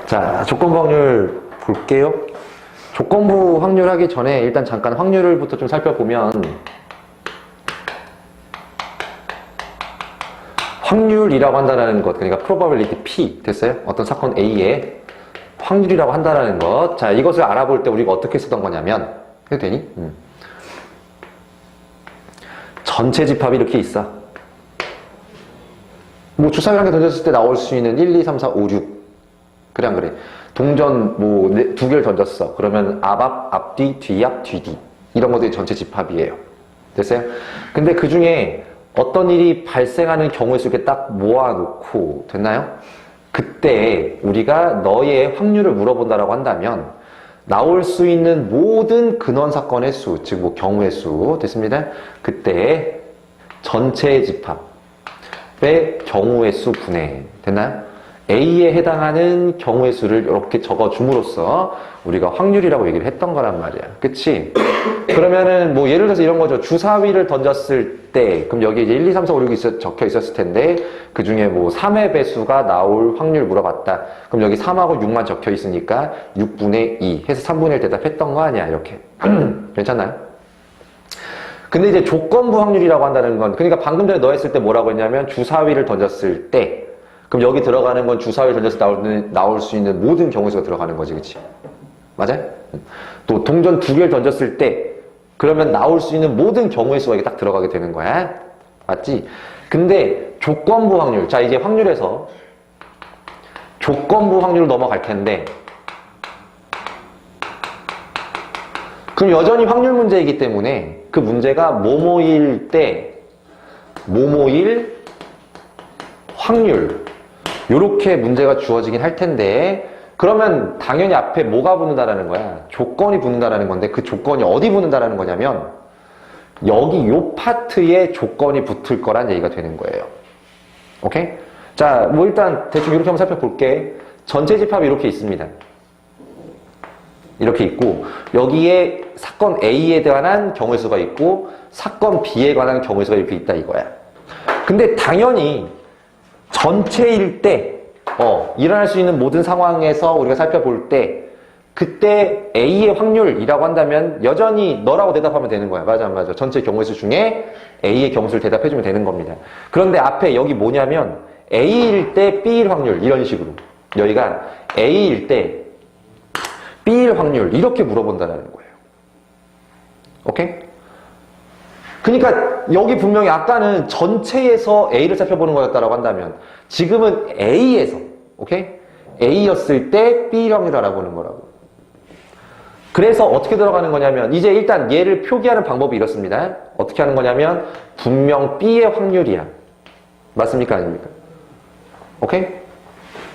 자, 조건부 확률 볼게요. 조건부 확률 하기 전에 일단 잠깐 확률을부터 좀 살펴보면, 확률이라고 한다는 것, 그러니까 probability P 됐어요? 어떤 사건 A의 확률이라고 한다는 것. 자, 이것을 알아볼 때 우리가 어떻게 쓰던 거냐면, 해도 되니? 전체 집합이 이렇게 있어. 뭐 주사위 한 개 던졌을 때 나올 수 있는 1, 2, 3, 4, 5, 6. 그래 안 그래? 동전 뭐 두 개를 던졌어. 그러면 앞, 앞뒤, 뒤앞, 뒤뒤. 이런 것들이 전체 집합이에요. 됐어요? 근데 그 중에 어떤 일이 발생하는 경우의 수를 이렇게 딱 모아놓고, 됐나요? 그때 우리가 너의 확률을 물어본다라고 한다면 나올 수 있는 모든 근원 사건의 수, 즉 뭐 경우의 수, 됐습니다? 그때 전체 집합의 경우의 수 분해, 됐나요? A에 해당하는 경우의 수를 이렇게 적어줌으로써 우리가 확률이라고 얘기를 했던 거란 말이야. 그치? 그러면은 뭐 예를 들어서 이런 거죠. 주사위를 던졌을 때, 그럼 여기 이제 1, 2, 3, 4, 5, 6이 적혀 있었을 텐데, 그 중에 뭐 3의 배수가 나올 확률 물어봤다. 그럼 여기 3하고 6만 적혀 있으니까 6분의 2 해서 3분의 1 대답했던 거 아니야, 이렇게. 괜찮나요? 근데 이제 조건부 확률이라고 한다는 건, 그러니까 방금 전에 너 했을 때 뭐라고 했냐면, 주사위를 던졌을 때, 그럼 여기 들어가는 건 주사위를 던져서 나올 수 있는 모든 경우의 수가 들어가는 거지, 그치? 맞아요? 또 동전 두 개를 던졌을 때 그러면 나올 수 있는 모든 경우의 수가 이게 딱 들어가게 되는 거야. 맞지? 근데 조건부 확률, 자 이제 확률에서 조건부 확률로 넘어갈 텐데, 그럼 여전히 확률 문제이기 때문에 그 문제가 뭐뭐일 때 뭐뭐일 확률, 요렇게 문제가 주어지긴 할 텐데, 그러면 당연히 앞에 뭐가 붙는다라는 거야? 조건이 붙는다라는 건데, 그 조건이 어디 붙는다라는 거냐면 여기 요 파트에 조건이 붙을 거란 얘기가 되는 거예요. 오케이? 자, 뭐 일단 대충 이렇게 한번 살펴볼게. 전체 집합이 이렇게 있습니다. 이렇게 있고, 여기에 사건 A에 관한 경우의 수가 있고 사건 B에 관한 경우의 수가 이렇게 있다 이거야. 근데 당연히 전체일 때 일어날 수 있는 모든 상황에서 우리가 살펴볼 때 그때 A의 확률이라고 한다면 여전히 너라고 대답하면 되는 거야. 맞아 안 맞아? 전체 경우의 수 중에 A의 경우수를 대답해주면 되는 겁니다. 그런데 앞에 여기 뭐냐면 A일 때 B일 확률, 이런 식으로 여기가 A일 때 B일 확률 이렇게 물어본다는 거예요. 오케이? 그러니까 여기 분명히 아까는 전체에서 A를 살펴보는 거였다라고 한다면 지금은 A에서, 오케이? A였을 때 B일 확률을 알아보는 거라고. 그래서 어떻게 들어가는 거냐면 이제 일단 얘를 표기하는 방법이 이렇습니다. 어떻게 하는 거냐면 분명 B의 확률이야. 맞습니까? 아닙니까? 오케이?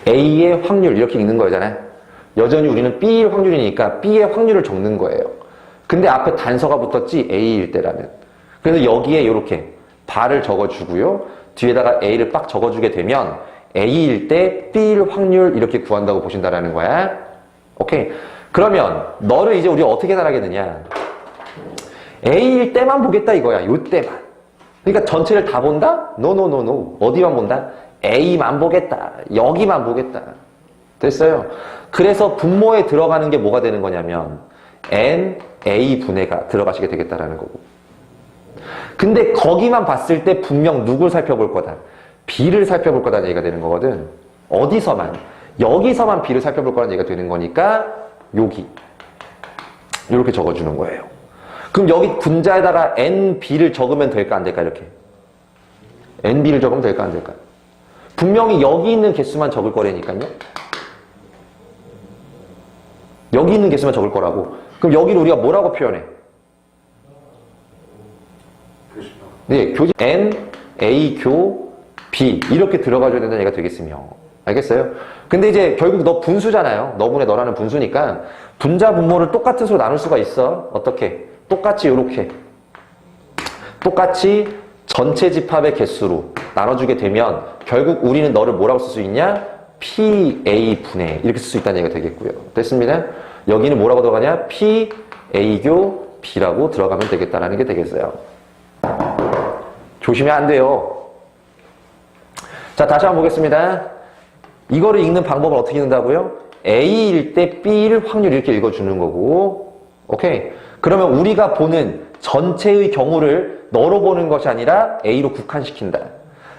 A의 확률 이렇게 읽는 거잖아요. 여전히 우리는 B일 확률이니까 B의 확률을 적는 거예요. 근데 앞에 단서가 붙었지, A일 때라면. 그래서 여기에 이렇게 발을 적어주고요. 뒤에다가 A를 빡 적어주게 되면 A일 때 B일 확률 이렇게 구한다고 보신다라는 거야. 오케이. 그러면 너를 이제 우리가 어떻게 계산하겠느냐. A일 때만 보겠다 이거야. 요 때만. 그러니까 전체를 다 본다? 노. 어디만 본다? A만 보겠다. 여기만 보겠다. 됐어요? 그래서 분모에 들어가는 게 뭐가 되는 거냐면 N, A 분해가 들어가시게 되겠다라는 거고. 근데 거기만 봤을 때 분명 누굴 살펴볼 거다? B를 살펴볼 거다는 얘기가 되는 거거든. 어디서만? 여기서만 B를 살펴볼 거라는 얘기가 되는 거니까 여기 이렇게 적어주는 거예요. 그럼 여기 분자에다가 NB를 적으면 될까 안 될까? 이렇게 NB를 적으면 될까 안 될까? 분명히 여기 있는 개수만 적을 거라니까요. 여기 있는 개수만 적을 거라고. 그럼 여기를 우리가 뭐라고 표현해? 네, 교재 N, A, 교, B 이렇게 들어가줘야 된다는 얘기가 되겠으며. 알겠어요? 근데 이제 결국 너 분수잖아요. 너분의 너라는 분수니까 분자 분모를 똑같은 수로 나눌 수가 있어. 어떻게? 똑같이 요렇게 똑같이 전체 집합의 개수로 나눠주게 되면 결국 우리는 너를 뭐라고 쓸 수 있냐? PA 분해 이렇게 쓸 수 있다는 얘기가 되겠고요. 됐습니다? 여기는 뭐라고 들어가냐? PA교 B라고 들어가면 되겠다라는 게 되겠어요. 조심히 안 돼요. 자, 다시 한번 보겠습니다. 이거를 읽는 방법을 어떻게 읽는다고요? A일 때 B일 확률 이렇게 읽어주는 거고. 오케이? 그러면 우리가 보는 전체의 경우를 너로 보는 것이 아니라 A로 국한시킨다.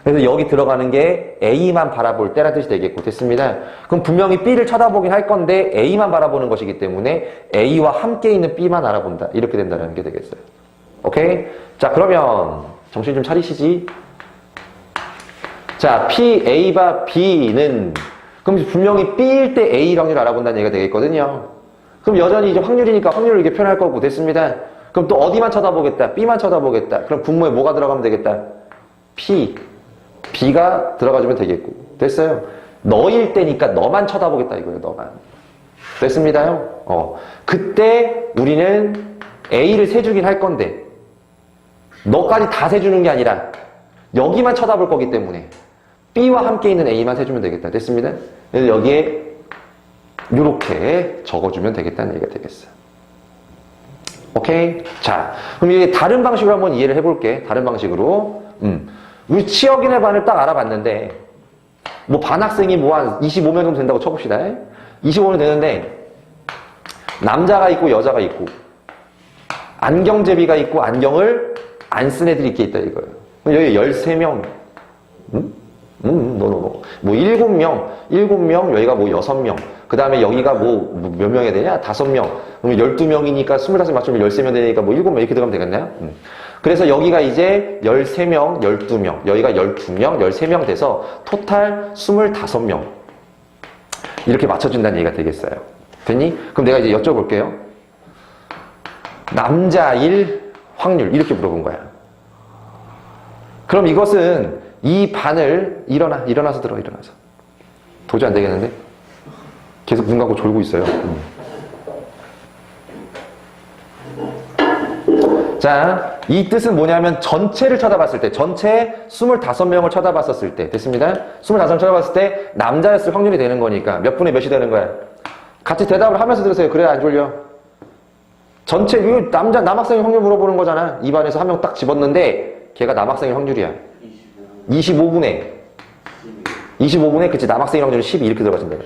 그래서 여기 들어가는 게 A만 바라볼 때라는 뜻이 되겠고. 됐습니다. 그럼 분명히 B를 쳐다보긴 할 건데 A만 바라보는 것이기 때문에 A와 함께 있는 B만 알아본다. 이렇게 된다는 게 되겠어요. 오케이? 자, 그러면 정신 좀 차리시지. 자, P, A와 B는 그럼 분명히 B일 때 A 확률 알아본다는 얘기가 되겠거든요. 그럼 여전히 이제 확률이니까 확률을 이렇게 표현할 거고. 됐습니다. 그럼 또 어디만 쳐다보겠다? B만 쳐다보겠다. 그럼 분모에 뭐가 들어가면 되겠다? P, B가 들어가주면 되겠고. 됐어요? 너일 때니까 너만 쳐다보겠다 이거예요. 너만. 됐습니다요? 그때 우리는 A를 세주긴 할 건데 너까지 다 세주는 게 아니라 여기만 쳐다볼 거기 때문에 B와 함께 있는 A만 세주면 되겠다. 됐습니다? 그래서 여기에 이렇게 적어주면 되겠다는 얘기가 되겠어요. 오케이? 자, 그럼 이게 다른 방식으로 한번 이해를 해볼게. 다른 방식으로. 우리 치역인의 반을 딱 알아봤는데 뭐 반 학생이 뭐 한 25명 정도 된다고 쳐봅시다. 25명 되는데 남자가 있고 여자가 있고 안경제비가 있고 안경을 안 쓴 애들이 있게 있다 이거예요. 여기 13명. 뭐 7명, 여기가 뭐 6명. 그 다음에 여기가 뭐 몇 명이 되냐? 5명. 그럼 12명이니까 25 맞추면 13명 되니까 뭐 7명 이렇게 들어가면 되겠나요? 그래서 여기가 이제 13명, 12명, 여기가 12명, 13명 돼서 토탈 25명. 이렇게 맞춰준다는 얘기가 되겠어요. 됐니? 그럼 내가 이제 여쭤볼게요. 남자일 확률 이렇게 물어본 거야. 그럼 이것은 이 반을 일어나서 들어. 도저히 안 되겠는데? 계속 눈 감고 졸고 있어요. 자, 이 뜻은 뭐냐면 전체를 쳐다봤을 때, 전체 25명을 쳐다봤었을 때, 됐습니다? 25명 쳐다봤을 때 남자였을 확률이 되는 거니까 몇 분의 몇이 되는 거야? 같이 대답을 하면서 들으세요. 그래야 안 졸려. 전체, 이거 남학생의 확률 물어보는 거잖아. 이 반에서 한 명 딱 집었는데 걔가 남학생의 확률이야. 25분의 그치, 남학생의 확률은 12 이렇게 들어가신다.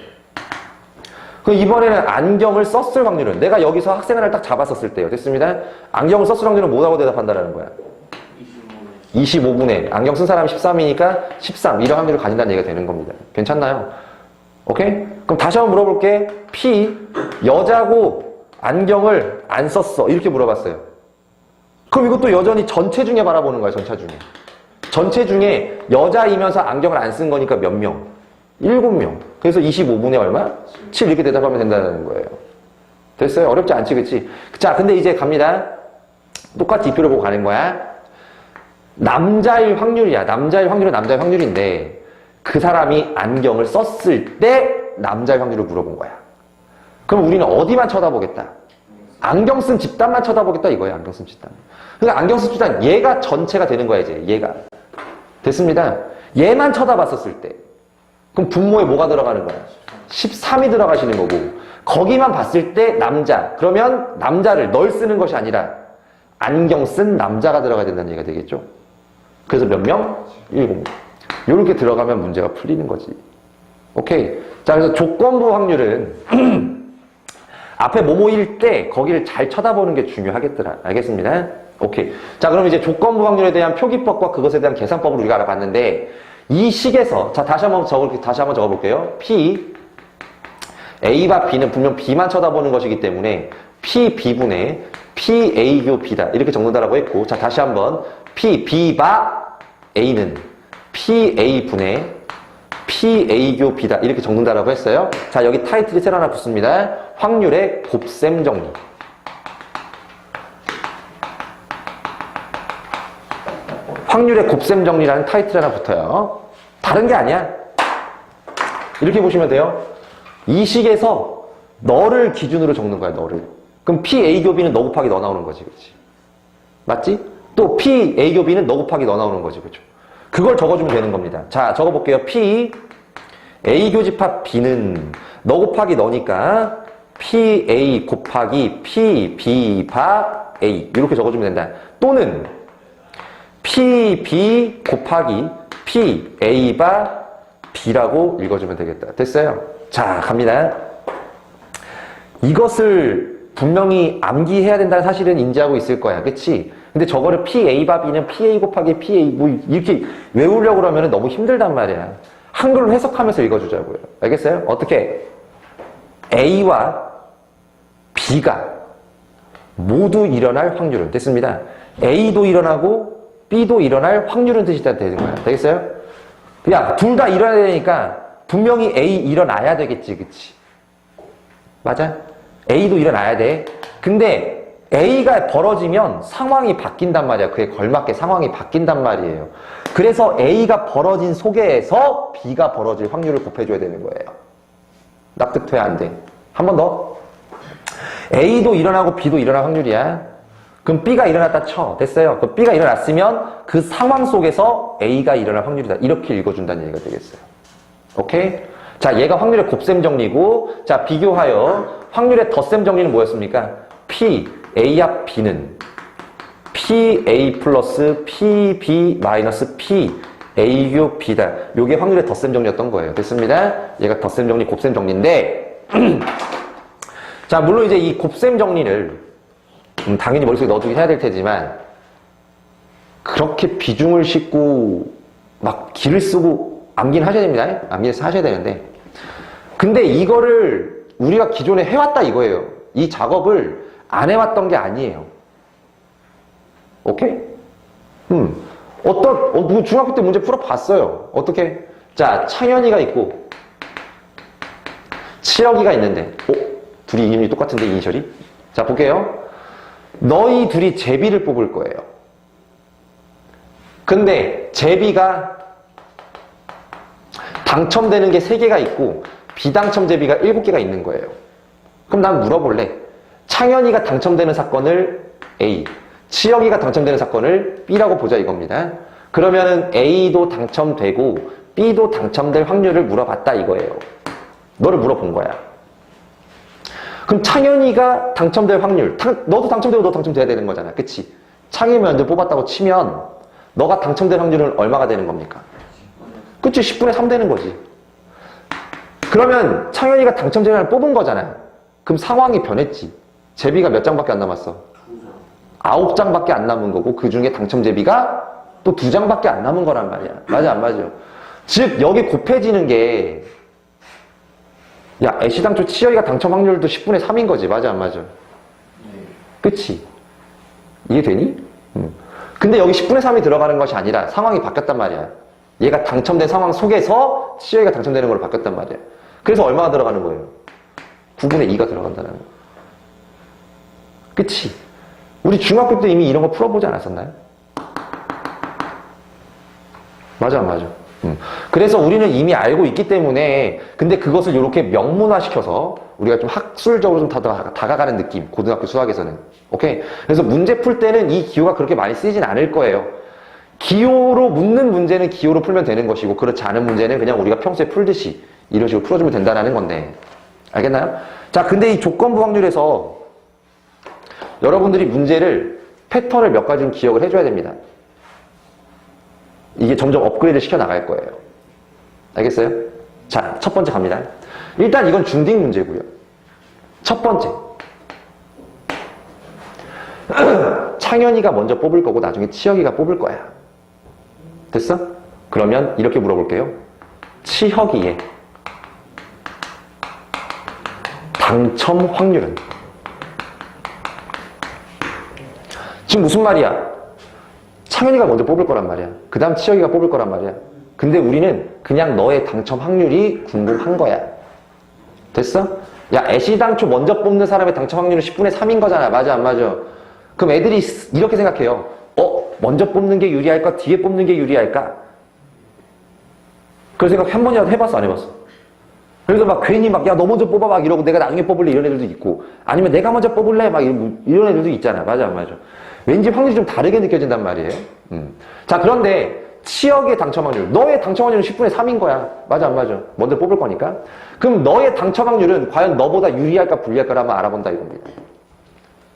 그럼 이번에는 안경을 썼을 확률은 내가 여기서 학생 하나를 딱 잡았었을 때요. 됐습니다. 안경을 썼을 확률은 뭐라고 대답한다라는 거야? 25분의 안경 쓴 사람이 13이니까 13 이런 확률을 가진다는 얘기가 되는 겁니다. 괜찮나요? 오케이? 그럼 다시 한번 물어볼게. P 여자고 안경을 안 썼어 이렇게 물어봤어요. 그럼 이것도 여전히 전체 중에 바라보는 거야. 전체 중에 여자이면서 안경을 안 쓴 거니까 몇 명? 7명. 그래서 25분의 얼마? 7 이렇게 대답하면 된다는 거예요. 됐어요? 어렵지 않지, 그치? 자, 근데 이제 갑니다. 똑같이 이표를 보고 가는 거야. 남자일 확률이야. 남자일 확률은 남자일 확률인데 그 사람이 안경을 썼을 때 남자일 확률을 물어본 거야. 그럼 우리는 어디만 쳐다보겠다? 안경 쓴 집단만 쳐다보겠다 이거예요. 안경 쓴 집단. 그러니까 안경 쓴 집단 얘가 전체가 되는 거야 이제. 얘가. 됐습니다. 얘만 쳐다봤었을 때 그럼 분모에 뭐가 들어가는 거야? 13이 들어가시는 거고 거기만 봤을 때 남자. 그러면 남자를 널 쓰는 것이 아니라 안경 쓴 남자가 들어가야 된다는 얘기가 되겠죠. 그래서 몇 명? 7명. 이렇게 들어가면 문제가 풀리는 거지. 오케이. 자, 그래서 조건부 확률은 앞에 뭐뭐일 때 거기를 잘 쳐다보는 게 중요하겠더라. 알겠습니다. 오케이. 자, 그럼 이제 조건부 확률에 대한 표기법과 그것에 대한 계산법을 우리가 알아봤는데 이 식에서 자 다시 한번 적어볼게요. P A와 B는 분명 B만 쳐다보는 것이기 때문에 P B분의 P A 교 B다 이렇게 적는다라고 했고 자 다시 한번 P B바 A는 P A 분의 P A 교 B다 이렇게 적는다라고 했어요. 자 여기 타이틀이 새로 하나 붙습니다. 확률의 곱셈 정리. 확률의 곱셈 정리라는 타이틀 하나 붙어요. 다른 게 아니야. 이렇게 보시면 돼요. 이 식에서 너를 기준으로 적는 거야, 너를. 그럼 P, A 교비는 너 곱하기 너 나오는 거지, 그렇지? 맞지? 또 P, A 교비는 너 곱하기 너 나오는 거지, 그렇죠? 그걸 적어주면 되는 겁니다. 자, 적어볼게요. P, A 교집합 B는 너 곱하기 너니까 P, A 곱하기 P, B 바 A 이렇게 적어주면 된다. 또는 P, B 곱하기 P, A 바 B라고 읽어주면 되겠다. 됐어요? 자, 갑니다. 이것을 분명히 암기해야 된다는 사실은 인지하고 있을 거야. 그치? 근데 저거를 PA 바 B는 PA 곱하기 PA 뭐 이렇게 외우려고 그러면 너무 힘들단 말이야. 한글로 해석하면서 읽어주자고요. 알겠어요? 어떻게? A와 B가 모두 일어날 확률은 됐습니다. A도 일어나고 B도 일어날 확률은 뜻이 되는 거야. 되겠어요? 야, 둘 다 일어나야 되니까 분명히 A 일어나야 되겠지. 그치? 맞아? A도 일어나야 돼. 근데 A가 벌어지면 상황이 바뀐단 말이야. 그에 걸맞게 상황이 바뀐단 말이에요. 그래서 A가 벌어진 속에서 B가 벌어질 확률을 곱해줘야 되는 거예요. 납득돼야 안 돼. 한 번 더. A도 일어나고 B도 일어날 확률이야. 그럼 B가 일어났다 쳐. 됐어요. 그럼 B가 일어났으면 그 상황 속에서 A가 일어날 확률이다. 이렇게 읽어준다는 얘기가 되겠어요. 오케이? 자, 얘가 확률의 곱셈 정리고, 자, 비교하여 확률의 덧셈 정리는 뭐였습니까? P, A합 B는 PA 플러스 PB 마이너스 P, AU B다. 요게 확률의 덧셈 정리였던 거예요. 됐습니다? 얘가 덧셈 정리, 곱셈 정리인데, 자, 물론 이제 이 곱셈 정리를 당연히 머릿속에 넣어두긴 해야 될 테지만 그렇게 비중을 싣고 막 기를 쓰고 암기는 하셔야 됩니다. 암기해서 하셔야 되는데 근데 이거를 우리가 기존에 해왔다 이거예요. 이 작업을 안 해왔던 게 아니에요. 오케이? 누구 중학교 때 문제 풀어봤어요. 어떻게? 자, 창현이가 있고 치혁이가 있는데 둘이 이름이 똑같은데 이니셜이? 자, 볼게요. 너희 둘이 제비를 뽑을 거예요. 근데 제비가 당첨되는 게 3개가 있고 비당첨 제비가 7개가 있는 거예요. 그럼 난 물어볼래. 창현이가 당첨되는 사건을 A, 치혁이가 당첨되는 사건을 B라고 보자 이겁니다. 그러면은 A도 당첨되고 B도 당첨될 확률을 물어봤다 이거예요. 너를 물어본 거야. 그럼 창현이가 당첨될 확률, 너도 당첨되고 너 당첨돼야 되는 거잖아. 그치? 창현이 먼저 뽑았다고 치면 너가 당첨될 확률은 얼마가 되는 겁니까? 그치? 10분의 3 되는 거지. 그러면 창현이가 당첨자를 뽑은 거잖아. 그럼 상황이 변했지. 제비가 몇 장밖에 안 남았어? 9장밖에 안 남은 거고 그 중에 당첨 제비가 또 2장밖에 안 남은 거란 말이야. 맞아 안 맞아? 즉 여기 곱해지는 게 야, 애시당초 치혁이가 당첨 확률도 10분의 3인 거지. 맞아, 안 맞아? 그치? 이해되니? 근데 여기 10분의 3이 들어가는 것이 아니라 상황이 바뀌었단 말이야. 얘가 당첨된 상황 속에서 치혁이가 당첨되는 걸로 바뀌었단 말이야. 그래서 얼마가 들어가는 거예요? 9분의 2가 들어간다는 거야. 그치? 우리 중학교 때 이미 이런 거 풀어보지 않았었나요? 맞아, 안 맞아? 그래서 우리는 이미 알고 있기 때문에 근데 그것을 이렇게 명문화시켜서 우리가 좀 학술적으로 좀 다가가는 느낌, 고등학교 수학에서는. 오케이? 그래서 문제 풀 때는 이 기호가 그렇게 많이 쓰이진 않을 거예요. 기호로 묻는 문제는 기호로 풀면 되는 것이고 그렇지 않은 문제는 그냥 우리가 평소에 풀듯이 이런 식으로 풀어주면 된다는 건데 알겠나요? 자, 근데 이 조건부 확률에서 여러분들이 문제를 패턴을 몇 가지 좀 기억을 해줘야 됩니다. 이게 점점 업그레이드 시켜 나갈 거예요. 알겠어요? 자, 첫 번째 갑니다. 일단 이건 중딩 문제고요. 첫 번째. 창현이가 먼저 뽑을 거고 나중에 치혁이가 뽑을 거야. 됐어? 그러면 이렇게 물어볼게요. 치혁이의 당첨 확률은? 지금 무슨 말이야? 창현이가 먼저 뽑을 거란 말이야. 그 다음 치혁이가 뽑을 거란 말이야. 근데 우리는 그냥 너의 당첨 확률이 궁금한 거야. 됐어? 야, 애시당초 먼저 뽑는 사람의 당첨 확률은 10분의 3인 거잖아. 맞아, 안 맞아? 그럼 애들이 이렇게 생각해요. 먼저 뽑는 게 유리할까? 뒤에 뽑는 게 유리할까? 그런 생각 한 번이라도 해봤어, 안 해봤어? 그래서 막 괜히 막, 야, 너 먼저 뽑아, 막 이러고 내가 나중에 뽑을래, 이런 애들도 있고. 아니면 내가 먼저 뽑을래, 막 이런 애들도 있잖아. 맞아, 안 맞아? 왠지 확률이 좀 다르게 느껴진단 말이에요. 자, 그런데 치혁의 당첨 확률, 너의 당첨 확률은 10분의 3인 거야. 맞아, 안 맞아? 먼저 뽑을 거니까. 그럼 너의 당첨 확률은 과연 너보다 유리할까 불리할까를 한번 알아본다 이겁니다.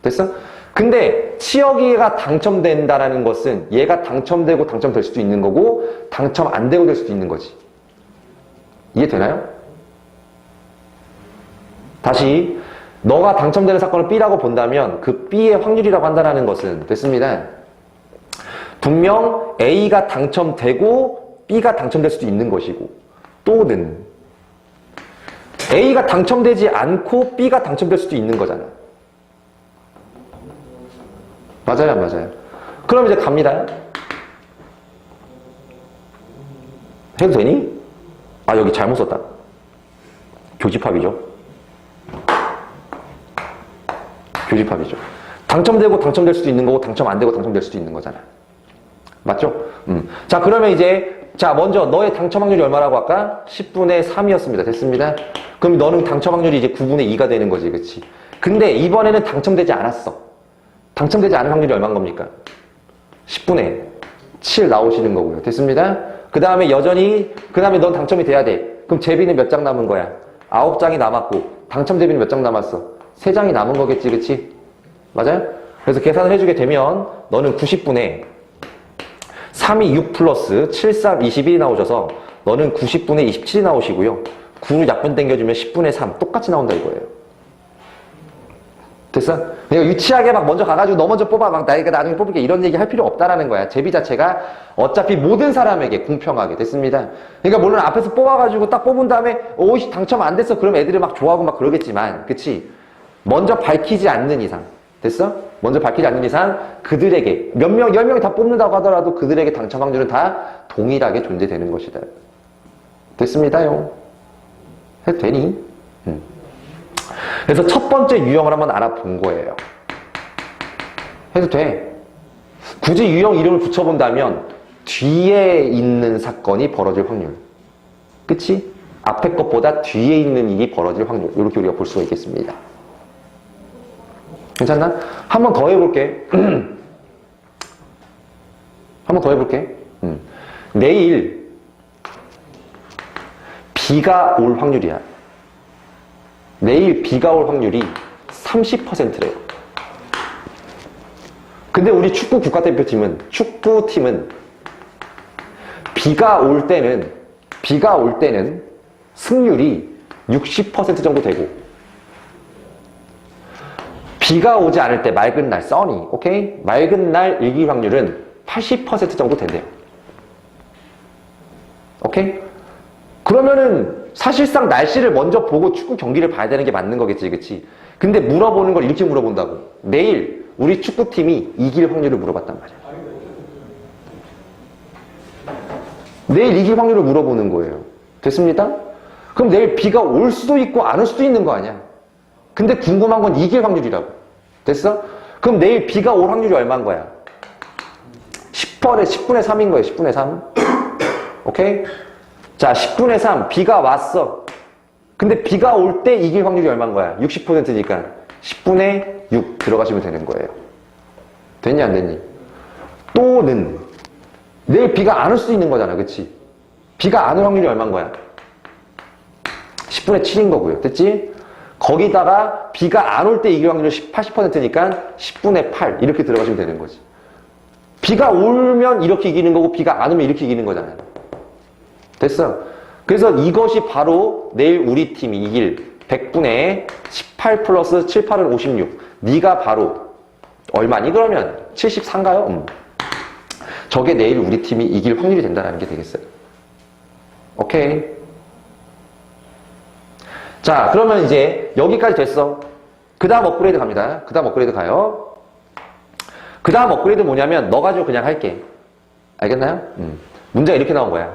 됐어? 근데 치혁이가 당첨된다라는 것은 얘가 당첨되고 당첨될 수도 있는 거고 당첨 안 되고 될 수도 있는 거지. 이해되나요? 다시 너가 당첨되는 사건을 B라고 본다면 그 B의 확률이라고 한다는 것은 됐습니다. 분명 A가 당첨되고 B가 당첨될 수도 있는 것이고 또는 A가 당첨되지 않고 B가 당첨될 수도 있는 거잖아. 맞아요, 안 맞아요? 그럼 이제 갑니다. 해도 되니? 아, 여기 잘못 썼다. 교집합이죠. 교집합이죠. 당첨되고 당첨될 수도 있는 거고 당첨 안 되고 당첨될 수도 있는 거잖아. 맞죠? 자, 그러면 이제 자, 먼저 너의 당첨 확률이 얼마라고 할까? 10분의 3이었습니다. 됐습니다. 그럼 너는 당첨 확률이 이제 9분의 2가 되는 거지, 그치? 근데 이번에는 당첨되지 않았어. 당첨되지 않은 확률이 얼마인 겁니까? 10분의 7 나오시는 거고요. 됐습니다. 그 다음에 여전히, 그 다음에 넌 당첨이 돼야 돼. 그럼 제비는 몇 장 남은 거야? 9장이 남았고, 당첨 제비는 몇 장 남았어? 3장이 남은 거겠지, 그치? 맞아요? 그래서 계산을 해주게 되면, 너는 90분의 3이 6 플러스 7, 3, 21이 나오셔서, 너는 90분의 27이 나오시고요. 9를 약분 당겨주면 10분의 3 똑같이 나온다 이거예요. 됐어? 그냥 유치하게 막 먼저 가가지고 너 먼저 뽑아 막 나이가 나중에 뽑을게 이런 얘기 할 필요 없다라는 거야. 제비 자체가 어차피 모든 사람에게 공평하게 됐습니다. 그러니까 물론 앞에서 뽑아가지고 딱 뽑은 다음에 오이씨 당첨 안 됐어 그럼 애들이 막 좋아하고 막 그러겠지만 그치? 먼저 밝히지 않는 이상 됐어? 먼저 밝히지 않는 이상 그들에게 몇 명, 10명이 다 뽑는다고 하더라도 그들에게 당첨 확률은 다 동일하게 존재되는 것이다. 됐습니다요. 해도 되니? 그래서 첫 번째 유형을 한번 알아본 거예요. 해도 돼. 굳이 유형 이름을 붙여본다면 뒤에 있는 사건이 벌어질 확률. 그치? 앞에 것보다 뒤에 있는 일이 벌어질 확률. 이렇게 우리가 볼 수가 있겠습니다. 괜찮나? 한 번 더 해볼게. 한 번 더 해볼게. 내일 비가 올 확률이야. 내일 비가 올 확률이 30%래요. 근데 우리 축구 국가대표팀은, 축구팀은 비가 올 때는 승률이 60% 정도 되고, 비가 오지 않을 때 맑은 날, 써니, 오케이? 맑은 날 일기 확률은 80% 정도 된대요. 오케이? 그러면은 사실상 날씨를 먼저 보고 축구 경기를 봐야 되는 게 맞는 거겠지, 그치? 근데 물어보는 걸 이렇게 물어본다고. 내일 우리 축구팀이 이길 확률을 물어봤단 말이야. 내일 이길 확률을 물어보는 거예요. 됐습니까? 그럼 내일 비가 올 수도 있고 안 올 수도 있는 거 아니야? 근데 궁금한 건 이길 확률이라고. 됐어? 그럼 내일 비가 올 확률이 얼마인 거야? 10분의 3인 거예요. 10분의 3. 오케이? 자, 10분의 3. 비가 왔어. 근데 비가 올 때 이길 확률이 얼마인 거야? 60%니까 10분의 6 들어가시면 되는 거예요. 됐니 안 됐니? 또는 내일 비가 안 올 수도 있는 거잖아. 그치? 비가 안 올 확률이 얼마인 거야? 10분의 7인 거고요. 됐지? 거기다가 비가 안 올 때 이길 확률이 80%니까 10분의 8 이렇게 들어가시면 되는 거지. 비가 오면 이렇게 이기는 거고 비가 안 오면 이렇게 이기는 거잖아요. 됐어? 그래서 이것이 바로 내일 우리 팀이 이길 100분의 18 플러스 7, 8은 56. 네가 바로 얼마니 그러면? 74인가요? 저게 내일 우리 팀이 이길 확률이 된다는 게 되겠어요. 오케이. 자, 그러면 이제 여기까지 됐어. 그 다음 업그레이드 갑니다. 그 다음 업그레이드 가요. 그 다음 업그레이드 뭐냐면 너 가지고 그냥 할게. 알겠나요? 문제가 이렇게 나온 거야.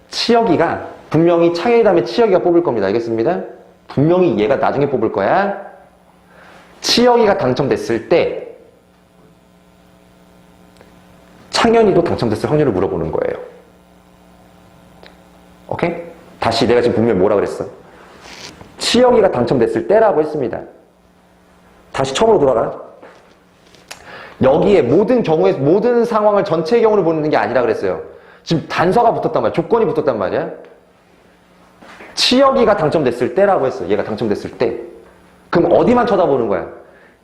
치혁이가 분명히 창현이 다음에 치혁이가 뽑을 겁니다. 알겠습니다? 분명히 얘가 나중에 뽑을 거야. 치혁이가 당첨됐을 때 창현이도 당첨됐을 확률을 물어보는 거예요. 오케이? 다시 내가 지금 분명히 뭐라 그랬어? 치혁이가 당첨됐을 때라고 했습니다. 다시 처음으로 돌아가. 여기에 모든 경우에 모든 상황을 전체의 경우를 보는 게 아니라 그랬어요. 지금 단서가 붙었단 말이야. 조건이 붙었단 말이야. 치혁이가 당첨됐을 때라고 했어. 얘가 당첨됐을 때. 그럼 어디만 쳐다보는 거야?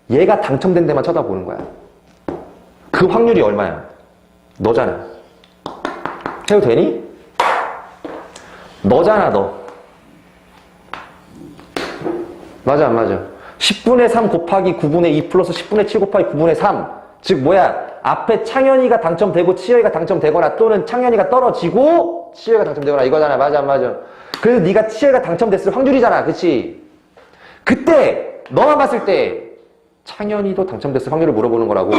얘가 당첨된 데만 쳐다보는 거야. 그 확률이 얼마야? 너잖아. 해도 되니? 너잖아, 너. 맞아, 안 맞아? 10분의 3 곱하기 9분의 2 플러스 10분의 7 곱하기 9분의 3. 즉 뭐야? 앞에 창현이가 당첨되고 치열이가 당첨되거나 또는 창현이가 떨어지고 치열이가 당첨되거나 이거잖아. 맞아 안 맞아? 그래서 네가 치열이가 당첨됐을 확률이잖아. 그치? 그때 너만 봤을 때 창현이도 당첨됐을 확률을 물어보는 거라고.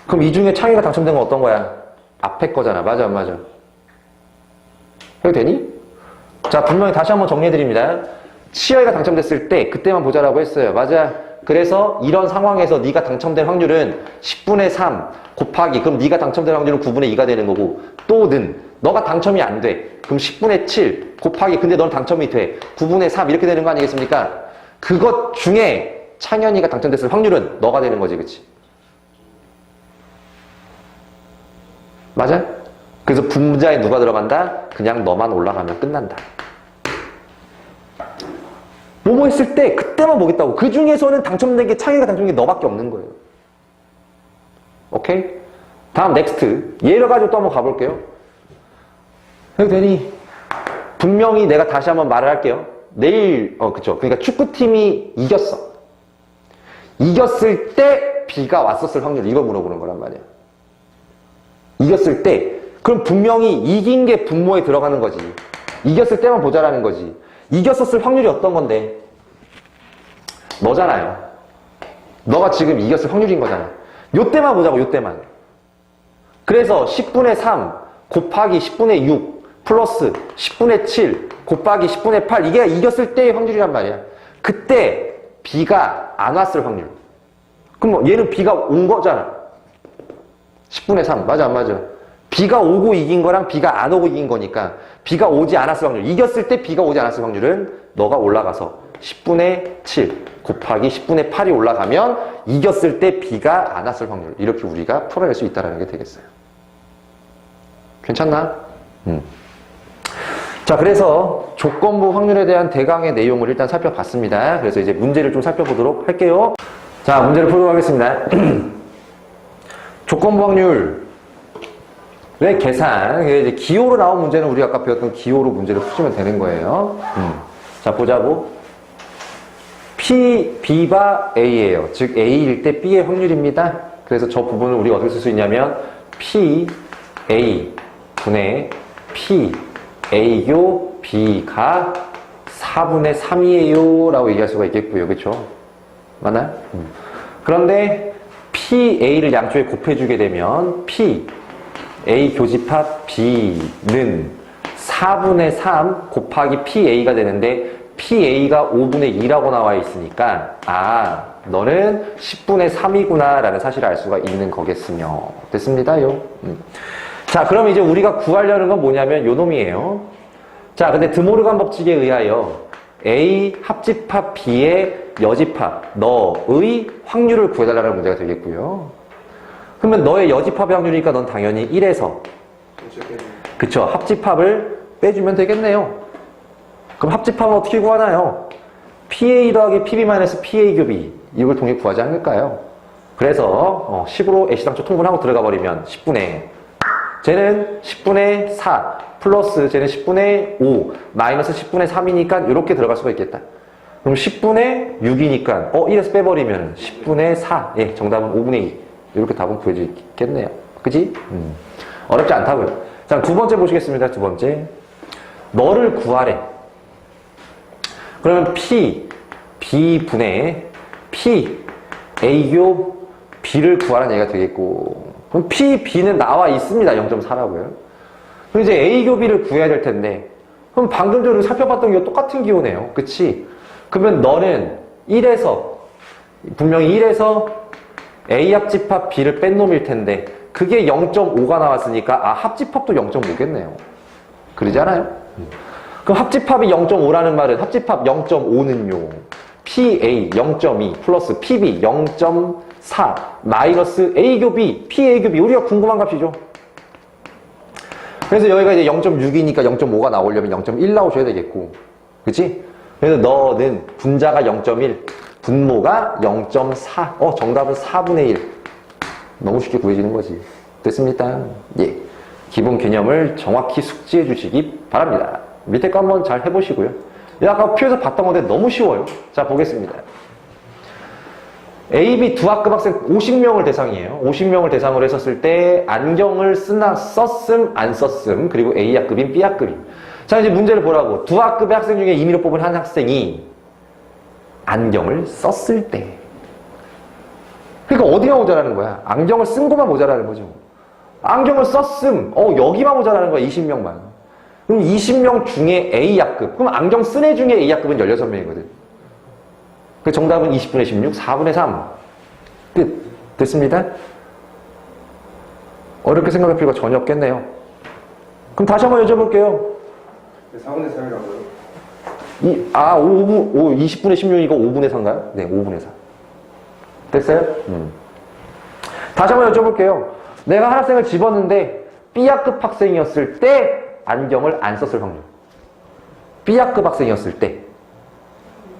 그럼 이 중에 창현이가 당첨된 건 어떤 거야? 앞에 거잖아. 맞아 안 맞아? 해도 되니? 자, 분명히 다시 한번 정리해드립니다. 치열이가 당첨됐을 때 그때만 보자라고 했어요. 맞아. 그래서 이런 상황에서 네가 당첨될 확률은 10분의 3 곱하기 그럼 네가 당첨될 확률은 9분의 2가 되는 거고 또는 너가 당첨이 안 돼. 그럼 10분의 7 곱하기 근데 넌 당첨이 돼. 9분의 3 이렇게 되는 거 아니겠습니까? 그것 중에 창현이가 당첨됐을 확률은 너가 되는 거지. 그치? 맞아? 그래서 분자에 누가 들어간다? 그냥 너만 올라가면 끝난다. 뭐뭐 했을 때 그때만 보겠다고. 그 중에서는 당첨된 게 창현이가 당첨된 게 너밖에 없는 거예요. 오케이? 다음 넥스트. 얘를 가지고 또 한번 가볼게요. 해도 되니? 분명히 내가 다시 한번 말을 할게요. 내일 그쵸. 그러니까 축구팀이 이겼어. 이겼을 때 B가 왔었을 확률 이걸 물어보는 거란 말이야. 이겼을 때 그럼 분명히 이긴 게 분모에 들어가는 거지. 이겼을 때만 보자라는 거지. 이겼었을 확률이 어떤 건데? 너잖아요. 너가 지금 이겼을 확률인 거잖아. 요 때만 보자고, 요 때만. 그래서 10분의 3 곱하기 10분의 6 플러스 10분의 7 곱하기 10분의 8 이게 이겼을 때의 확률이란 말이야. 그때 B가 안 왔을 확률. 그럼 뭐 얘는 B가 온 거잖아. 10분의 3 맞아 안 맞아? B가 오고 이긴 거랑 B가 안 오고 이긴 거니까 B가 오지 않았을 확률. 이겼을 때 B가 오지 않았을 확률은 너가 올라가서 10분의 7 곱하기 10분의 8이 올라가면 이겼을 때 B가 안 왔을 확률. 이렇게 우리가 풀어낼 수 있다는 게 되겠어요. 괜찮나? 자, 그래서 조건부 확률에 대한 대강의 내용을 일단 살펴봤습니다. 그래서 이제 문제를 좀 살펴보도록 할게요. 자, 문제를 풀도록 하겠습니다. 조건부 확률 의 계산. 이제 기호로 나온 문제는 우리가 아까 배웠던 기호로 문제를 푸시면 되는 거예요. 자, 보자고. P, B가 A예요. 즉, A일 때 B의 확률입니다. 그래서 저 부분을 우리가 어떻게 쓸 수 있냐면 P, A 분의 P, A교 B가 4분의 3이에요. 라고 얘기할 수가 있겠고요. 그쵸? 맞나요? 그런데 P, A를 양쪽에 곱해주게 되면 P, A 교집합 B는 4분의 3 곱하기 PA가 되는데 PA가 5분의 2라고 나와 있으니까 너는 10분의 3이구나 라는 사실을 알 수가 있는 거겠으며 됐습니다요. 자, 그럼 이제 우리가 구하려는 건 뭐냐면 요 놈이에요. 자, 근데 드모르간 법칙에 의하여 A 합집합 B의 여집합 너의 확률을 구해달라는 문제가 되겠고요. 그러면 너의 여집합의 확률이니까 넌 당연히 1에서 그쵸, 합집합을 빼주면 되겠네요. 그럼 합집합은 어떻게 구하나요? PA 더하기 PB-PA 곱이 이걸 통해 구하지 않을까요? 그래서 10으로 A시당초 통분하고 들어가 버리면 10분의 쟤는 10분의 4 플러스 쟤는 10분의 5 마이너스 10분의 3이니까 이렇게 들어갈 수가 있겠다. 그럼 10분의 6이니까 1에서 빼버리면 10분의 4 예, 정답은 5분의 2 이렇게 답은 구해질 수 있겠네요. 그지? 어렵지 않다고요. 자, 두 번째 보시겠습니다. 두 번째. 너를 구하래. 그러면 P, B분의 P, A교 B를 구하라는 얘기가 되겠고 그럼 P, B는 나와 있습니다. 0.4라고요. 그럼 이제 A교 B를 구해야 될 텐데 그럼 방금 전에 살펴봤던 게 똑같은 기호네요. 그치? 그러면 너는 1에서 분명히 1에서 A 합집합 B를 뺀 놈일 텐데 그게 0.5가 나왔으니까 합집합도 0.5겠네요. 그러지 않아요? 그럼 합집합이 0.5라는 말은 합집합 0.5는요. PA 0.2 플러스 PB 0.4 마이너스 A교 B, PA교 B 우리가 궁금한 값이죠. 그래서 여기가 이제 0.6이니까 0.5가 나오려면 0.1 나오셔야 되겠고 그치? 그래서 너는 분자가 0.1 분모가 0.4 정답은 4분의 1 너무 쉽게 구해지는 거지. 됐습니까? 예, 기본 개념을 정확히 숙지해 주시기 바랍니다. 밑에 거 한번 잘 해보시고요. 아까 표에서 봤던 건데 너무 쉬워요. 자, 보겠습니다. A, B 두 학급 학생 50명을 대상이에요. 50명을 대상으로 했었을 때 안경을 썼음, 안 썼음, 그리고 A 학급인 B 학급인. 자, 이제 문제를 보라고. 두 학급의 학생 중에 임의로 뽑은 한 학생이 안경을 썼을 때. 그러니까 어디가 모자라는 거야? 안경을 쓴 것만 모자라는 거죠. 안경을 썼음, 여기만 모자라는 거야, 20명만. 그럼 20명 중에 A 학급. 그럼 안경 쓴 애 중에 A 학급은 16명이거든. 그 정답은 20분의 16, 4분의 3. 끝. 됐습니다? 어렵게 생각할 필요가 전혀 없겠네요. 그럼 다시 한번 여쭤볼게요. 4분의 3이라고요? 20분의 16이고 5분의 4인가요? 네, 5분의 4. 됐어요? 다시 한번 여쭤볼게요. 내가 한 학생을 집었는데 B학급 학생이었을 때 안경을 안 썼을 확률. B학급 학생이었을 때.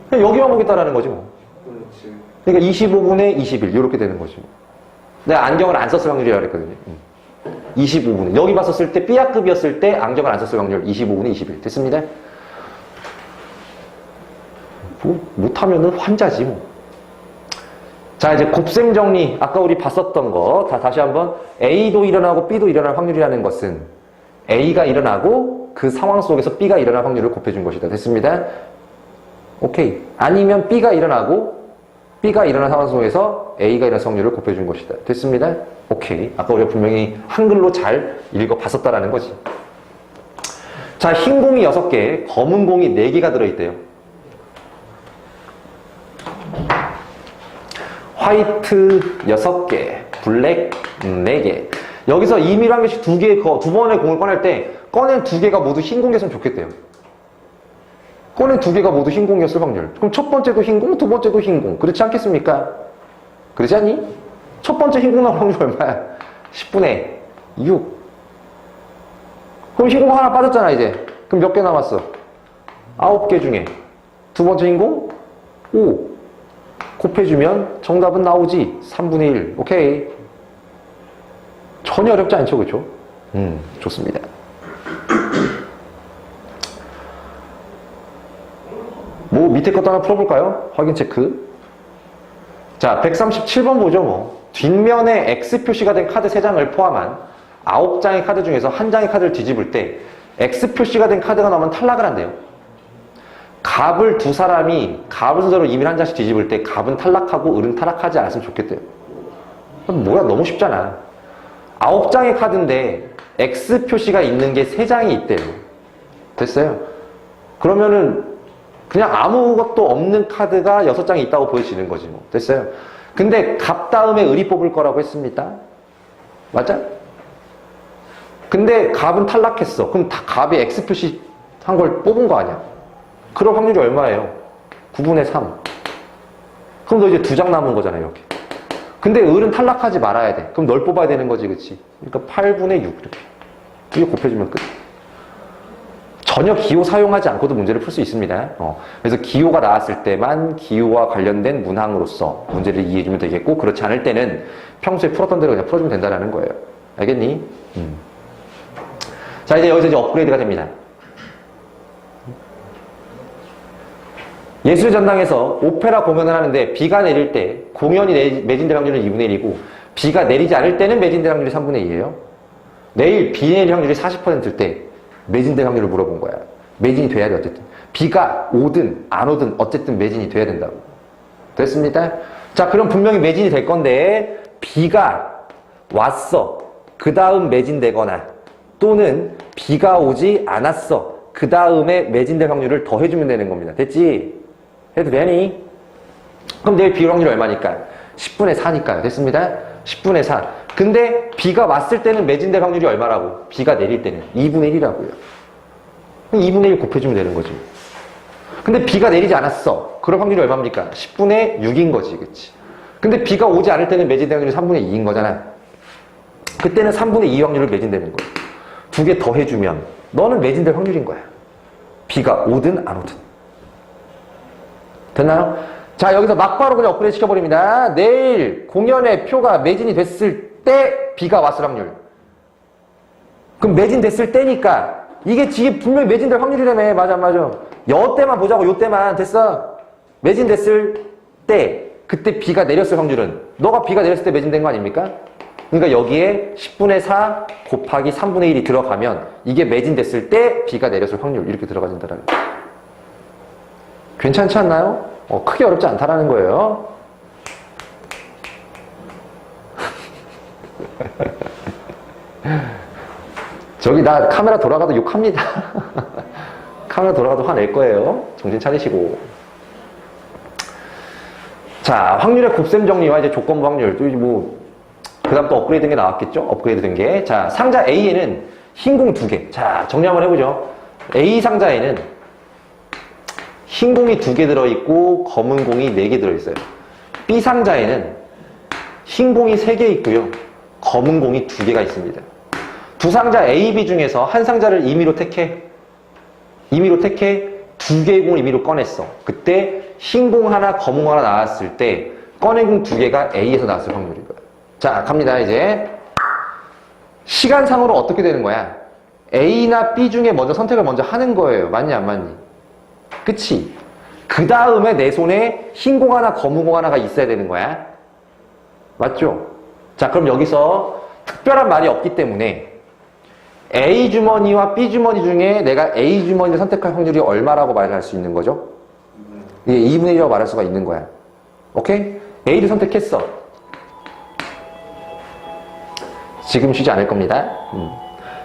그냥 여기만 보겠다라는 거지 뭐. 그렇지. 그러니까 25분의 21 이렇게 되는 거지. 내가 안경을 안 썼을 확률이라고 그랬거든요. 25분의. 여기 봤었을 때 B학급이었을 때 안경을 안 썼을 확률 25분의 21. 됐습니다? 못하면은 환자지 뭐. 자, 이제 곱셈 정리. 아까 우리 봤었던 거 다시 한번. A도 일어나고 B도 일어날 확률이라는 것은 A가 일어나고 그 상황 속에서 B가 일어날 확률을 곱해준 것이다. 됐습니다? 오케이. 아니면 B가 일어나고 B가 일어난 상황 속에서 A가 일어날 확률을 곱해준 것이다. 됐습니다? 오케이. 아까 우리가 분명히 한글로 잘 읽어봤었다라는 거지. 자, 흰 공이 6개, 검은 공이 4개가 들어있대요. 화이트 6개, 블랙 4개. 여기서 임의로 한 개씩 두 번의 공을 꺼낼 때 꺼낸 2개가 모두 흰 공이었으면 좋겠대요. 꺼낸 2개가 모두 흰 공이었을 확률. 그럼 첫 번째도 흰 공, 두 번째도 흰 공. 그렇지 않겠습니까? 그러지 않니? 첫 번째 흰 공 나올 확률 얼마야? 10분의 6. 그럼 흰 공 하나 빠졌잖아, 이제. 그럼 몇 개 남았어? 9개 중에. 두 번째 흰 공? 5. 곱해주면 정답은 나오지. 3분의 1. 오케이. 전혀 어렵지 않죠, 그렇죠? 좋습니다. 뭐 밑에 것도 하나 풀어볼까요? 확인 체크. 자, 137번 보죠 뭐. 뒷면에 X 표시가 된 카드 3장을 포함한 9장의 카드 중에서 한 장의 카드를 뒤집을 때 X 표시가 된 카드가 나오면 탈락을 한대요. 갑을 두 사람이 갑을 순서로 임의로 한 장씩 뒤집을 때 갑은 탈락하고 을은 탈락하지 않았으면 좋겠대요. 뭐야, 너무 쉽잖아. 9장의 카드인데 X 표시가 있는 게 3장이 있대요. 됐어요? 그러면은 그냥 아무것도 없는 카드가 6장이 있다고 보여지는 거지 뭐. 됐어요? 근데 갑 다음에 을이 뽑을 거라고 했습니다. 맞아? 근데 갑은 탈락했어. 그럼 다 갑이 X 표시 한 걸 뽑은 거 아니야? 그럴 확률이 얼마예요? 9분의 3. 그럼 너 이제 2장 남은 거잖아요, 이렇게. 근데 을은 탈락하지 말아야 돼. 그럼 널 뽑아야 되는 거지, 그치? 그러니까 8분의 6 이렇게. 이거 곱해주면 끝. 전혀 기호 사용하지 않고도 문제를 풀 수 있습니다. 그래서 기호가 나왔을 때만 기호와 관련된 문항으로서 문제를 이해해주면 되겠고, 그렇지 않을 때는 평소에 풀었던 대로 그냥 풀어주면 된다는 거예요. 알겠니? 자, 이제 여기서 이제 업그레이드가 됩니다. 예술의 전당에서 오페라 공연을 하는데 비가 내릴 때 공연이 매진될 확률은 2분의 1이고 비가 내리지 않을 때는 매진될 확률이 3분의 2예요. 내일 비 내릴 확률이 40%일 때 매진될 확률을 물어본 거야. 매진이 돼야 돼, 어쨌든. 비가 오든 안 오든 어쨌든 매진이 돼야 된다고. 됐습니다? 자, 그럼 분명히 매진이 될 건데 비가 왔어. 그 다음 매진되거나 또는 비가 오지 않았어. 그 다음에 매진될 확률을 더해주면 되는 겁니다. 됐지? 해도 되니? 그럼 내일 비 올 확률이 얼마니까? 10분의 4니까요. 됐습니다? 10분의 4. 근데 비가 왔을 때는 매진될 확률이 얼마라고? 비가 내릴 때는 2분의 1이라고요. 2분의 1 곱해주면 되는 거지. 근데 비가 내리지 않았어. 그럴 확률이 얼마입니까? 10분의 6인 거지, 그치? 근데 비가 오지 않을 때는 매진될 확률이 3분의 2인 거잖아. 그때는 3분의 2 확률을 매진되는 거야. 2개 더해주면 너는 매진될 확률인 거야. 비가 오든 안 오든. 됐나요? 자, 여기서 막바로 그냥 업그레이드 시켜버립니다. 내일 공연의 표가 매진이 됐을 때 비가 왔을 확률. 그럼 매진됐을 때니까 이게 분명히 매진될 확률이라며. 맞아. 여 때만 보자고, 요 때만. 됐어. 매진됐을 때, 그때 B가 내렸을 확률은, 너가 B가 내렸을 때 매진된 거 아닙니까? 그러니까 여기에 10분의 4 곱하기 3분의 1이 들어가면 이게 매진됐을 때 B가 내렸을 확률 이렇게 들어가진다라는 거예요. 괜찮지 않나요? 크게 어렵지 않다라는 거예요. 저기 나 카메라 돌아가도 욕합니다. 카메라 돌아가도 화낼 거예요. 정신 차리시고. 자, 확률의 곱셈 정리와 이제 조건부 확률. 또 이제 그 다음 또 업그레이드 된 게 나왔겠죠? 업그레이드 된 게. 자, 상자 A에는 흰 공 2개. 자, 정리 한번 해보죠. A 상자에는 흰 공이 2개 들어있고, 검은 공이 4개 들어있어요. B 상자에는 흰 공이 3개 있고요. 검은 공이 2개가 있습니다. 두 상자 A, B 중에서 한 상자를 임의로 택해. 임의로 택해 2개의 공을 임의로 꺼냈어. 그때 흰 공 하나, 검은 공 하나 나왔을 때 꺼낸 공 2개가 A에서 나왔을 확률인 거야. 자, 갑니다. 이제 시간상으로 어떻게 되는 거야? A나 B 중에 먼저 선택을 먼저 하는 거예요. 맞니 안 맞니? 그치? 그 다음에 내 손에 흰 공 하나, 검은 공 하나가 있어야 되는 거야. 맞죠? 자, 그럼 여기서 특별한 말이 없기 때문에 A 주머니와 B 주머니 중에 내가 A 주머니를 선택할 확률이 얼마라고 말할 수 있는 거죠? 예, 2분의 1이라고 말할 수가 있는 거야. 오케이? A를 선택했어. 지금 쉬지 않을 겁니다.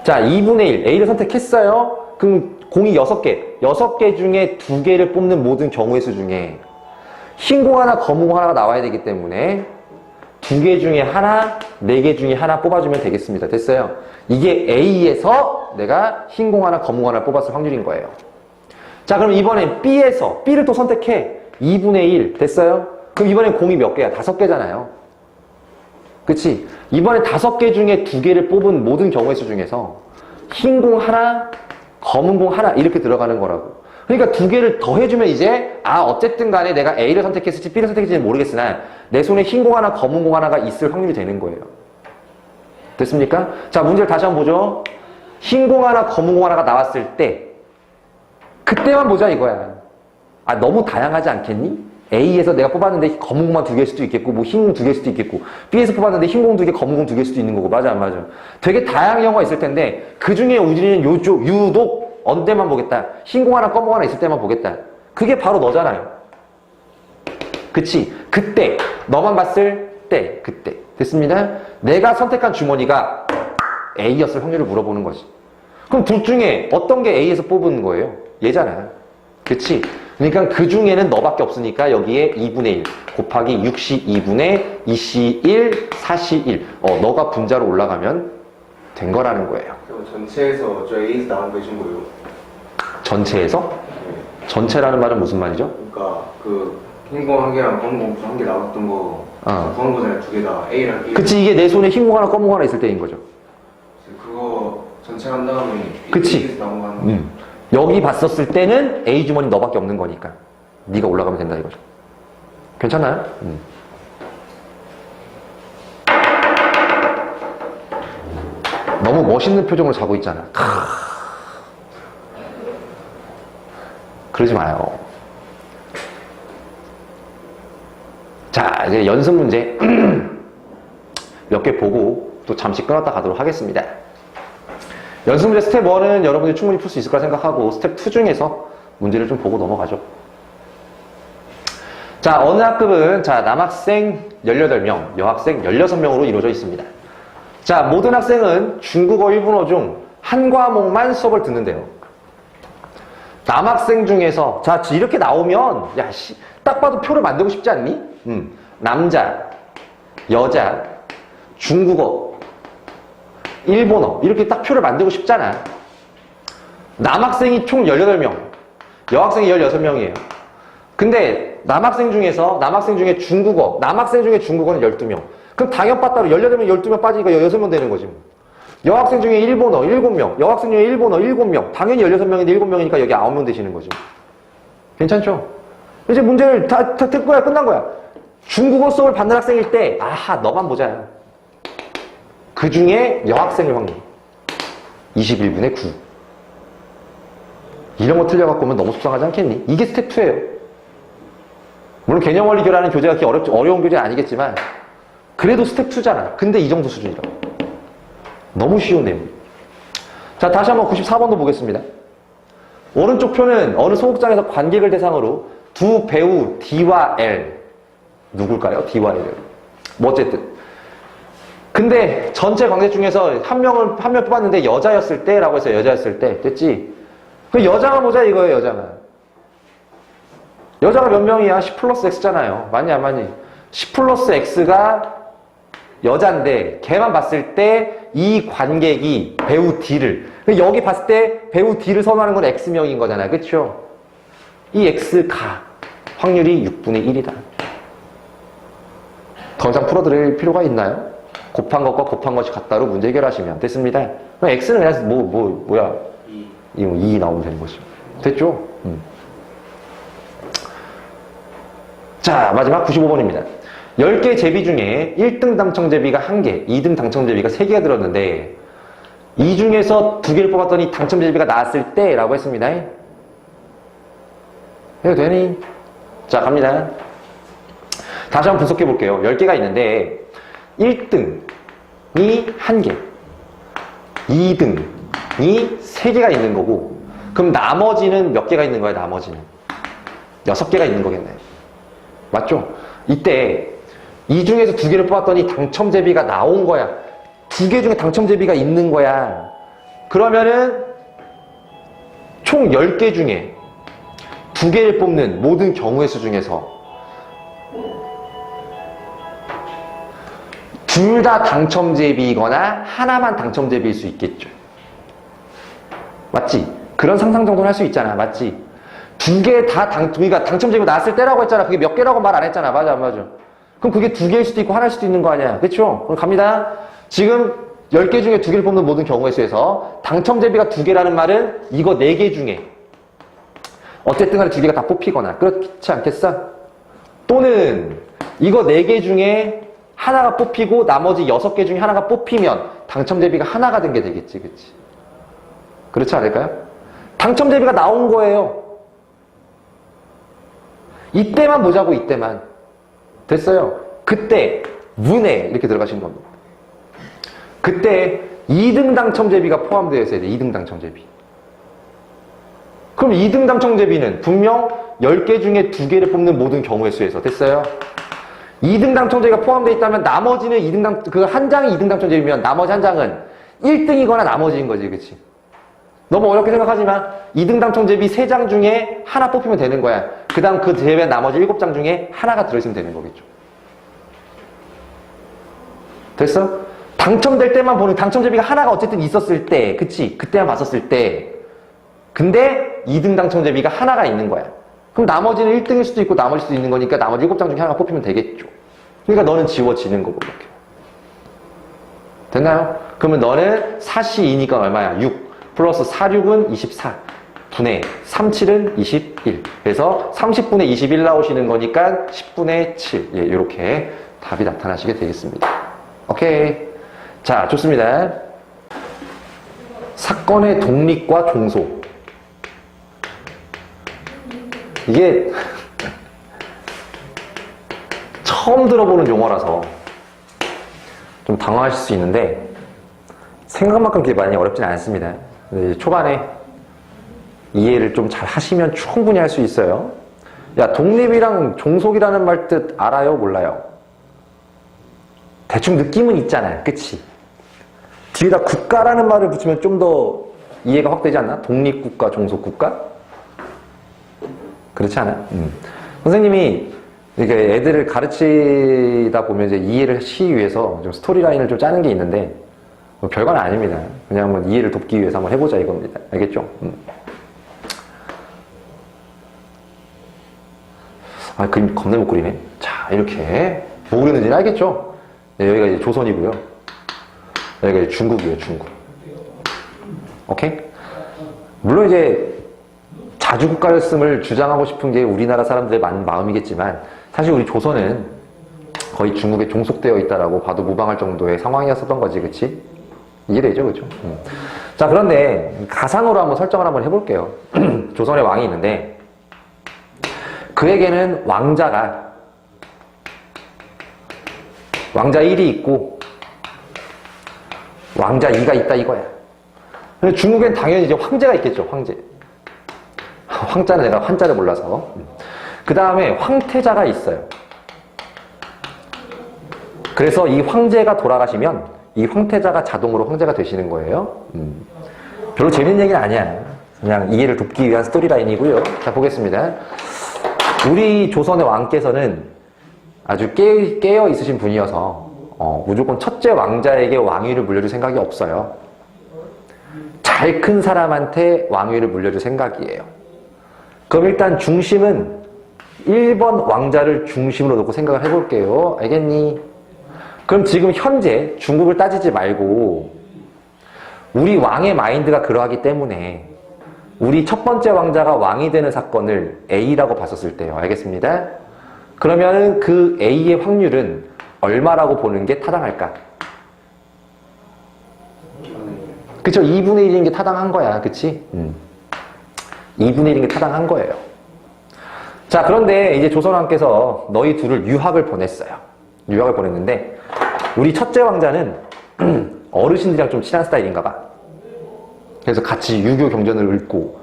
자, 2분의 1. A를 선택했어요. 그럼 공이 6개. 6개 중에 2개를 뽑는 모든 경우의 수 중에 흰 공 하나, 검은 공 하나가 나와야 되기 때문에 2개 중에 하나, 4개 중에 하나 뽑아주면 되겠습니다. 됐어요? 이게 A에서 내가 흰 공 하나, 검은 공 하나 뽑았을 확률인 거예요. 자, 그럼 이번엔 B에서 B를 또 선택해. 2분의 1. 됐어요? 그럼 이번엔 공이 몇 개야? 5개잖아요. 그치? 이번에 5개 중에 2개를 뽑은 모든 경우의 수 중에서 흰 공 하나, 검은 공 하나 이렇게 들어가는 거라고. 그러니까 2개를 더 해주면 이제 어쨌든 간에 내가 A를 선택했을지 B를 선택했을지는 모르겠으나 내 손에 흰 공 하나, 검은 공 하나가 있을 확률이 되는 거예요. 됐습니까? 자, 문제를 다시 한번 보죠. 흰 공 하나, 검은 공 하나가 나왔을 때 그때만 보자 이거야. 너무 다양하지 않겠니? A에서 내가 뽑았는데 검은 공만 2개일 수도 있겠고 흰 공 2개일 수도 있겠고 B에서 뽑았는데 흰 공 2개, 검은 공 2개일 수도 있는 거고. 맞아 안 맞아? 되게 다양한 경우가 있을 텐데 그 중에 우리는 유독 어느 때만 보겠다. 흰 공 하나, 검은 공 하나 있을 때만 보겠다. 그게 바로 너잖아요. 그치? 그때 너만 봤을 때 그때. 됐습니다. 내가 선택한 주머니가 A였을 확률을 물어보는 거지. 그럼 둘 중에 어떤 게 A에서 뽑은 거예요? 얘잖아. 그치? 그러니까 그 중에는 너밖에 없으니까 여기에 2분의 1 곱하기 62분의 2C1, 4C1 너가 분자로 올라가면 된 거라는 거예요. 그럼 전체에서 저 A에서 나온 것인 거예요? 전체에서? 네. 전체라는 말은 무슨 말이죠? 그러니까 그 흰공 한 개랑 검은 공 한 개 나왔던 거 구한 거잖아요. 2개 다 A랑 B. 그치, 이게 내 손에 흰 공 하나, 검은 공 하나 있을 때인 거죠. 그거 전체 한 다음에 그치. A에서 나온 거 하는 거. 여기 봤었을 때는 A 주머니 너밖에 없는 거니까 네가 올라가면 된다 이거죠. 괜찮아요? 너무 멋있는 표정을 자고 있잖아. 그러지 마요. 자, 이제 연습 문제 몇 개 보고 또 잠시 끊었다 가도록 하겠습니다. 연습 문제 스텝 1은 여러분이 충분히 풀 수 있을 거라 생각하고 스텝 2 중에서 문제를 좀 보고 넘어가죠. 자, 어느 학급은 남학생 18명, 여학생 16명으로 이루어져 있습니다. 자, 모든 학생은 중국어 1분어 중 한 과목만 수업을 듣는데요. 남학생 중에서 이렇게 나오면 딱 봐도 표를 만들고 싶지 않니? 남자, 여자, 중국어, 일본어 이렇게 딱 표를 만들고 싶잖아. 남학생이 총 18명, 여학생이 16명이에요. 근데 남학생 중에 중국어, 남학생 중에 중국어는 12명. 그럼 당연빠따로 18명, 12명 빠지니까 6명 되는 거지. 여학생 중에 일본어 7명, 여학생 중에 일본어 7명. 당연히 16명인데 7명이니까 여기 9명 되시는 거지. 괜찮죠? 이제 문제를 다 듣고 끝난 거야. 중국어 수업을 받는 학생일 때, 너만 보자. 그 중에 여학생일 확률 21분의 9. 이런 거 틀려갖고 오면 너무 속상하지 않겠니? 이게 스텝 2예요. 물론 개념원리 교라는 교재가 그렇게 어려운 교재 아니겠지만 그래도 스텝 2잖아. 근데 이 정도 수준이라고. 너무 쉬운 내용. 자, 다시 한번 94번도 보겠습니다. 오른쪽 표는 어느 소극장에서 관객을 대상으로 두 배우 D와 L. 누굴까요? D와 L. 뭐 어쨌든. 근데 전체 관객 중에서 한 명 뽑았는데 여자였을 때라고 해서 여자였을 때. 됐지? 그 여자만 보자 이거예요, 여자만. 여자가 몇 명이야? 10 플러스 X잖아요. 맞니 안 맞니? 10 플러스 X가 여잔데 걔만 봤을 때 이 관객이 배우 D를 여기 봤을 때 배우 D를 선호하는 건 X명인 거잖아요. 그쵸? 이 X가 확률이 6분의 1이다. 더 이상 풀어드릴 필요가 있나요? 곱한 것과 곱한 것이 같다로 문제 해결하시면 됐습니다. 그럼 X는 그냥 뭐야? 2 나오면 되는 거죠. 됐죠? 자, 마지막 95번입니다. 10개 제비 중에 1등 당첨 제비가 1개, 2등 당첨 제비가 3개가 들었는데 이 중에서 2개를 뽑았더니 당첨 제비가 나왔을 때 라고 했습니다. 해도 되니? 자, 갑니다. 다시 한번 분석해 볼게요. 10개가 있는데 1등이 1개, 2등이 3개가 있는 거고 그럼 나머지는 몇 개가 있는 거야? 나머지는 6개가 있는 거겠네. 맞죠? 이때 이 중에서 2개를 뽑았더니 당첨 제비가 나온 거야. 2개 중에 당첨 제비가 있는 거야. 그러면은 총 10개 중에 2개를 뽑는 모든 경우의 수 중에서 둘 다 당첨 제비이거나 하나만 당첨 제비일 수 있겠죠. 맞지? 그런 상상 정도는 할 수 있잖아. 맞지? 2개 다 그러니까 당첨 제비가 나왔을 때라고 했잖아. 그게 몇 개라고 말 안 했잖아. 맞아, 안 맞아? 그럼 그게 2개일 수도 있고 하나일 수도 있는 거 아니야. 그쵸? 그럼 갑니다. 지금 10개 중에 2개를 뽑는 모든 경우의 수에서 당첨 제비가 2개라는 말은 이거 4개 중에 어쨌든 간에 2개가 다 뽑히거나 그렇지 않겠어? 또는 이거 4개 중에 하나가 뽑히고 나머지 6개 중에 하나가 뽑히면 당첨 제비가 하나가 된 게 되겠지. 그치? 그렇지 않을까요? 당첨 제비가 나온 거예요. 이때만 보자고, 이때만. 됐어요. 그때 문에 이렇게 들어가시는 겁니다. 그때 2등 당첨 제비가 포함되어 있어야 돼. 2등 당첨 제비. 그럼 2등 당첨 제비는 분명 10개 중에 2개를 뽑는 모든 경우의 수에서 됐어요. 2등 당첨 제비가 포함되어 있다면 나머지는 그 한 장이 2등 당첨 제비면 나머지 한 장은 1등이거나 나머지인 거지. 그치? 너무 어렵게 생각하지만 2등 당첨 제비 3장 중에 하나 뽑히면 되는 거야. 그 다음 그 제외 나머지 7장 중에 하나가 들어있으면 되는 거겠죠. 됐어? 당첨될 때만 보는 당첨 제비가 하나가 어쨌든 있었을 때, 그치? 그때만 봤었을 때. 근데 2등 당첨 제비가 하나가 있는 거야. 그럼 나머지는 1등일 수도 있고 나머지 수도 있는 거니까 나머지 7장 중에 하나가 뽑히면 되겠죠. 그러니까 너는 지워지는 거고 이렇게. 됐나요? 그러면 너는 4시2니까 얼마야? 6. 플러스 4, 6은 24. 분의 3, 7은 21. 그래서 30분의 21 나오시는 거니까 10분의 7. 예, 이렇게 답이 나타나시게 되겠습니다. 오케이. 자, 좋습니다. 사건의 독립과 종속. 이게 처음 들어보는 용어라서 좀 당황하실 수 있는데 생각만큼 그게 많이 어렵진 않습니다. 초반에 이해를 좀 잘 하시면 충분히 할 수 있어요. 야, 독립이랑 종속이라는 말 뜻 알아요? 몰라요? 대충 느낌은 있잖아요. 그치? 뒤에다 국가라는 말을 붙이면 좀 더 이해가 확 되지 않나? 독립국가, 종속국가? 그렇지 않아요? 선생님이 이렇게 애들을 가르치다 보면 이제 이해를 하기 위해서 좀 스토리라인을 좀 짜는 게 있는데 뭐 별건 아닙니다. 그냥 한번 이해를 돕기 위해서 한번 해보자 이겁니다. 알겠죠? 아, 그림 겁나 못 그리네. 자, 이렇게 뭐 그렸는지는 알겠죠? 네, 여기가 이제 조선이고요. 여기가 이제 중국이에요, 중국. 오케이? 물론 이제 자주국가였음을 주장하고 싶은 게 우리나라 사람들의 마음이겠지만 사실 우리 조선은 거의 중국에 종속되어 있다라고 봐도 무방할 정도의 상황이었었던 거지, 그치? 이해되죠? 그죠? 자, 그런데 가상으로 한번 설정을 한번 해볼게요. 조선의 왕이 있는데 그에게는 왕자 1이 있고 왕자 2가 있다 이거야. 근데 중국엔 당연히 이제 황제가 있겠죠. 황제. 황자는 내가 한자를 몰라서. 그 다음에 황태자가 있어요. 그래서 이 황제가 돌아가시면 이 황태자가 자동으로 황제가 되시는 거예요. 별로 재밌는 얘기는 아니야. 그냥 이해를 돕기 위한 스토리라인이고요. 자, 보겠습니다. 우리 조선의 왕께서는 아주 깨어 있으신 분이어서 무조건 첫째 왕자에게 왕위를 물려줄 생각이 없어요. 잘 큰 사람한테 왕위를 물려줄 생각이에요. 그럼 일단 중심은 1번 왕자를 중심으로 놓고 생각을 해볼게요. 알겠니? 그럼 지금 현재 중국을 따지지 말고 우리 왕의 마인드가 그러하기 때문에 우리 첫 번째 왕자가 왕이 되는 사건을 A라고 봤었을 때요. 알겠습니다? 그러면은 그 A의 확률은 얼마라고 보는 게 타당할까? 그쵸? 2분의 1인 게 타당한 거야. 그치? 2분의 1인 게 타당한 거예요. 자, 그런데 이제 조선왕께서 너희 둘을 유학을 보냈어요. 유학을 보냈는데 우리 첫째 왕자는 어르신들이랑 좀 친한 스타일인가 봐. 그래서 같이 유교 경전을 읽고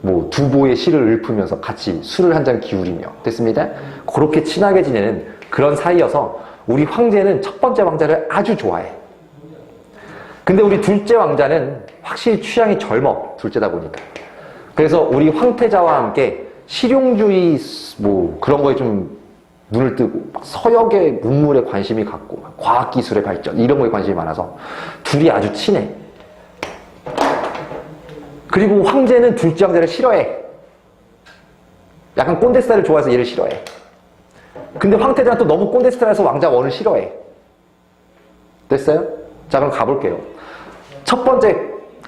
뭐 두보의 시를 읊으면서 같이 술을 한 잔 기울이며 됐습니다. 그렇게 친하게 지내는 그런 사이여서 우리 황제는 첫 번째 왕자를 아주 좋아해. 근데 우리 둘째 왕자는 확실히 취향이 젊어. 둘째다 보니까. 그래서 우리 황태자와 함께 실용주의 뭐 그런 거에 좀 눈을 뜨고 막 서역의 문물에 관심이 갖고 막 과학기술의 발전 이런 거에 관심이 많아서 둘이 아주 친해. 그리고 황제는 둘째 왕자를 싫어해. 약간 꼰대 스타일을 좋아해서 얘를 싫어해. 근데 황태자는 또 너무 꼰대 스타일에서 왕자 원을 싫어해. 됐어요? 자, 그럼 가볼게요. 첫 번째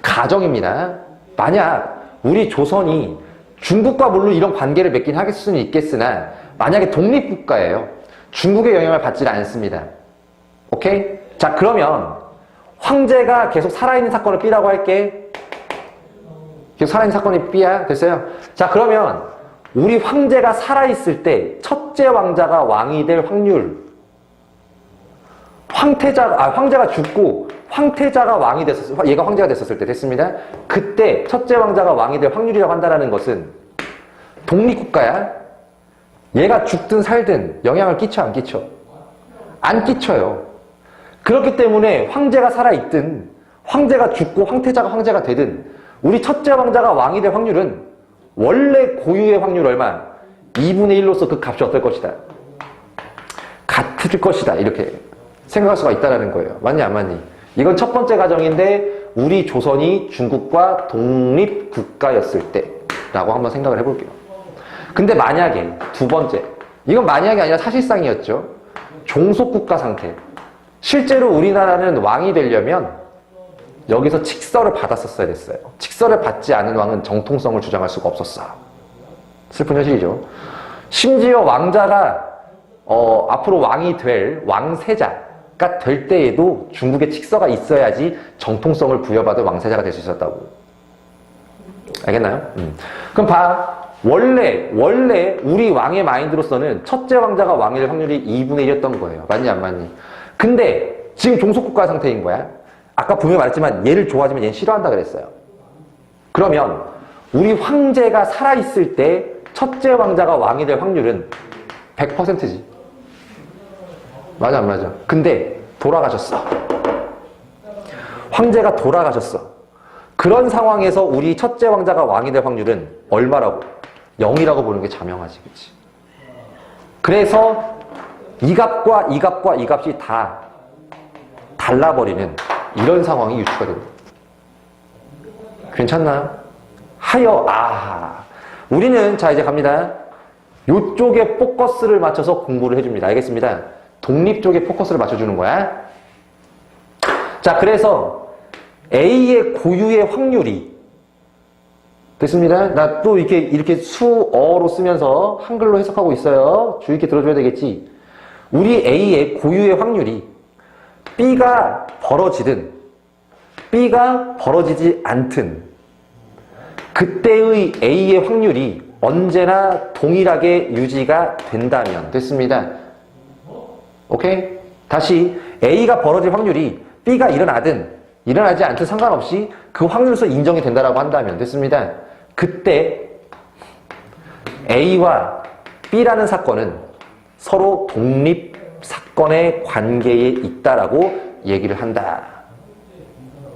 가정입니다. 만약 우리 조선이 중국과 물론 이런 관계를 맺긴 하겠을 수는 있겠으나 만약에 독립국가예요. 중국의 영향을 받지 않습니다. 오케이? 자, 그러면 황제가 계속 살아있는 사건을 B라고 할게. 계속 살아있는 사건이 B야. 됐어요? 자, 그러면 우리 황제가 살아있을 때 첫째 왕자가 왕이 될 확률, 황제가 죽고 황태자가 왕이 됐었을 때, 얘가 황제가 됐었을 때 됐습니다. 그때 첫째 왕자가 왕이 될 확률이라고 한다는 것은 독립국가야. 얘가 죽든 살든 영향을 끼쳐 안 끼쳐? 안 끼쳐요. 그렇기 때문에 황제가 살아있든 황제가 죽고 황태자가 황제가 되든 우리 첫째 왕자가 왕이 될 확률은 원래 고유의 확률 얼마? 2분의 1로서 그 값이 어떨 것이다? 같을 것이다. 이렇게 생각할 수가 있다는 거예요. 맞니 안 맞니? 이건 첫 번째 가정인데 우리 조선이 중국과 독립국가였을 때라고 한번 생각을 해볼게요. 근데 만약에 두 번째, 이건 만약이 아니라 사실상이었죠. 종속국가 상태. 실제로 우리나라는 왕이 되려면 여기서 칙서를 받았었어야 됐어요. 칙서를 받지 않은 왕은 정통성을 주장할 수가 없었어. 슬픈 현실이죠. 심지어 왕자가 앞으로 왕이 될 왕세자가 될 때에도 중국에 칙서가 있어야지 정통성을 부여받은 왕세자가 될 수 있었다고. 알겠나요? 그럼 봐. 원래 우리 왕의 마인드로서는 첫째 왕자가 왕이 될 확률이 2분의 1이었던 거예요. 맞니 안 맞니? 근데 지금 종속국가 상태인 거야. 아까 분명히 말했지만 얘를 좋아하지만 얘는 싫어한다 그랬어요. 그러면 우리 황제가 살아있을 때 첫째 왕자가 왕이 될 확률은 100%지. 맞아 안 맞아? 근데 돌아가셨어. 황제가 돌아가셨어. 그런 상황에서 우리 첫째 왕자가 왕이 될 확률은 얼마라고? 0이라고 보는 게 자명하지. 그치? 그래서 이 값과 이 값과 이 값이 다 달라버리는 이런 상황이 유추가 됩니다. 괜찮나요? 우리는 자 이제 갑니다. 요쪽에 포커스를 맞춰서 공부를 해줍니다. 알겠습니다. 독립 쪽에 포커스를 맞춰주는 거야. 자, 그래서 A의 고유의 확률이 됐습니다. 나 또 이렇게 수어로 쓰면서 한글로 해석하고 있어요. 주의 있게 들어줘야 되겠지. 우리 A의 고유의 확률이 B가 벌어지든 B가 벌어지지 않든 그때의 A의 확률이 언제나 동일하게 유지가 된다면 됐습니다. 오케이? 다시 A가 벌어질 확률이 B가 일어나든 일어나지 않든 상관없이 그 확률에서 인정이 된다라고 한다면 됐습니다. 그때 A와 B라는 사건은 서로 독립 사건의 관계에 있다라고 얘기를 한다.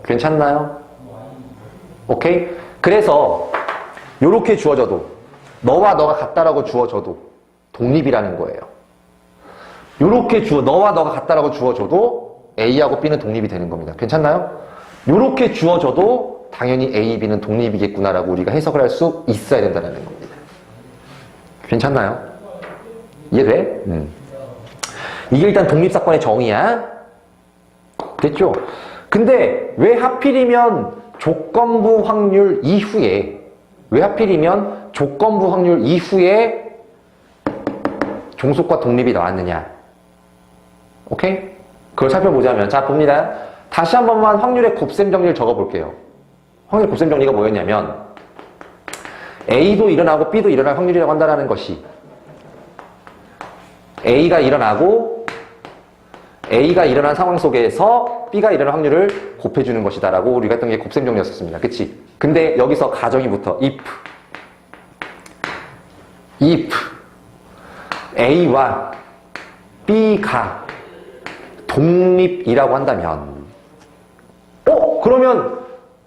괜찮나요? 오케이? 그래서 요렇게 주어져도 너와 너가 같다라고 주어져도 독립이라는 거예요. 요렇게 너와 너가 같다라고 주어져도 A하고 B는 독립이 되는 겁니다. 괜찮나요? 요렇게 주어져도 당연히 A, B는 독립이겠구나라고 우리가 해석을 할 수 있어야 된다는 겁니다. 괜찮나요? 이해돼? 이게 일단 독립사건의 정의야. 됐죠? 근데 왜 하필이면 조건부 확률 이후에 종속과 독립이 나왔느냐? 오케이? 그걸 살펴보자면 자 봅니다. 다시 한 번만 확률의 곱셈 정리를 적어볼게요. 확률 곱셈 정리가 뭐였냐면 A도 일어나고 B도 일어날 확률이라고 한다는 것이 A가 일어난 상황 속에서 B가 일어날 확률을 곱해주는 것이다 라고 우리가 했던 게 곱셈 정리였었습니다. 그치? 근데 여기서 가정이 붙어. if A와 B가 독립이라고 한다면 그러면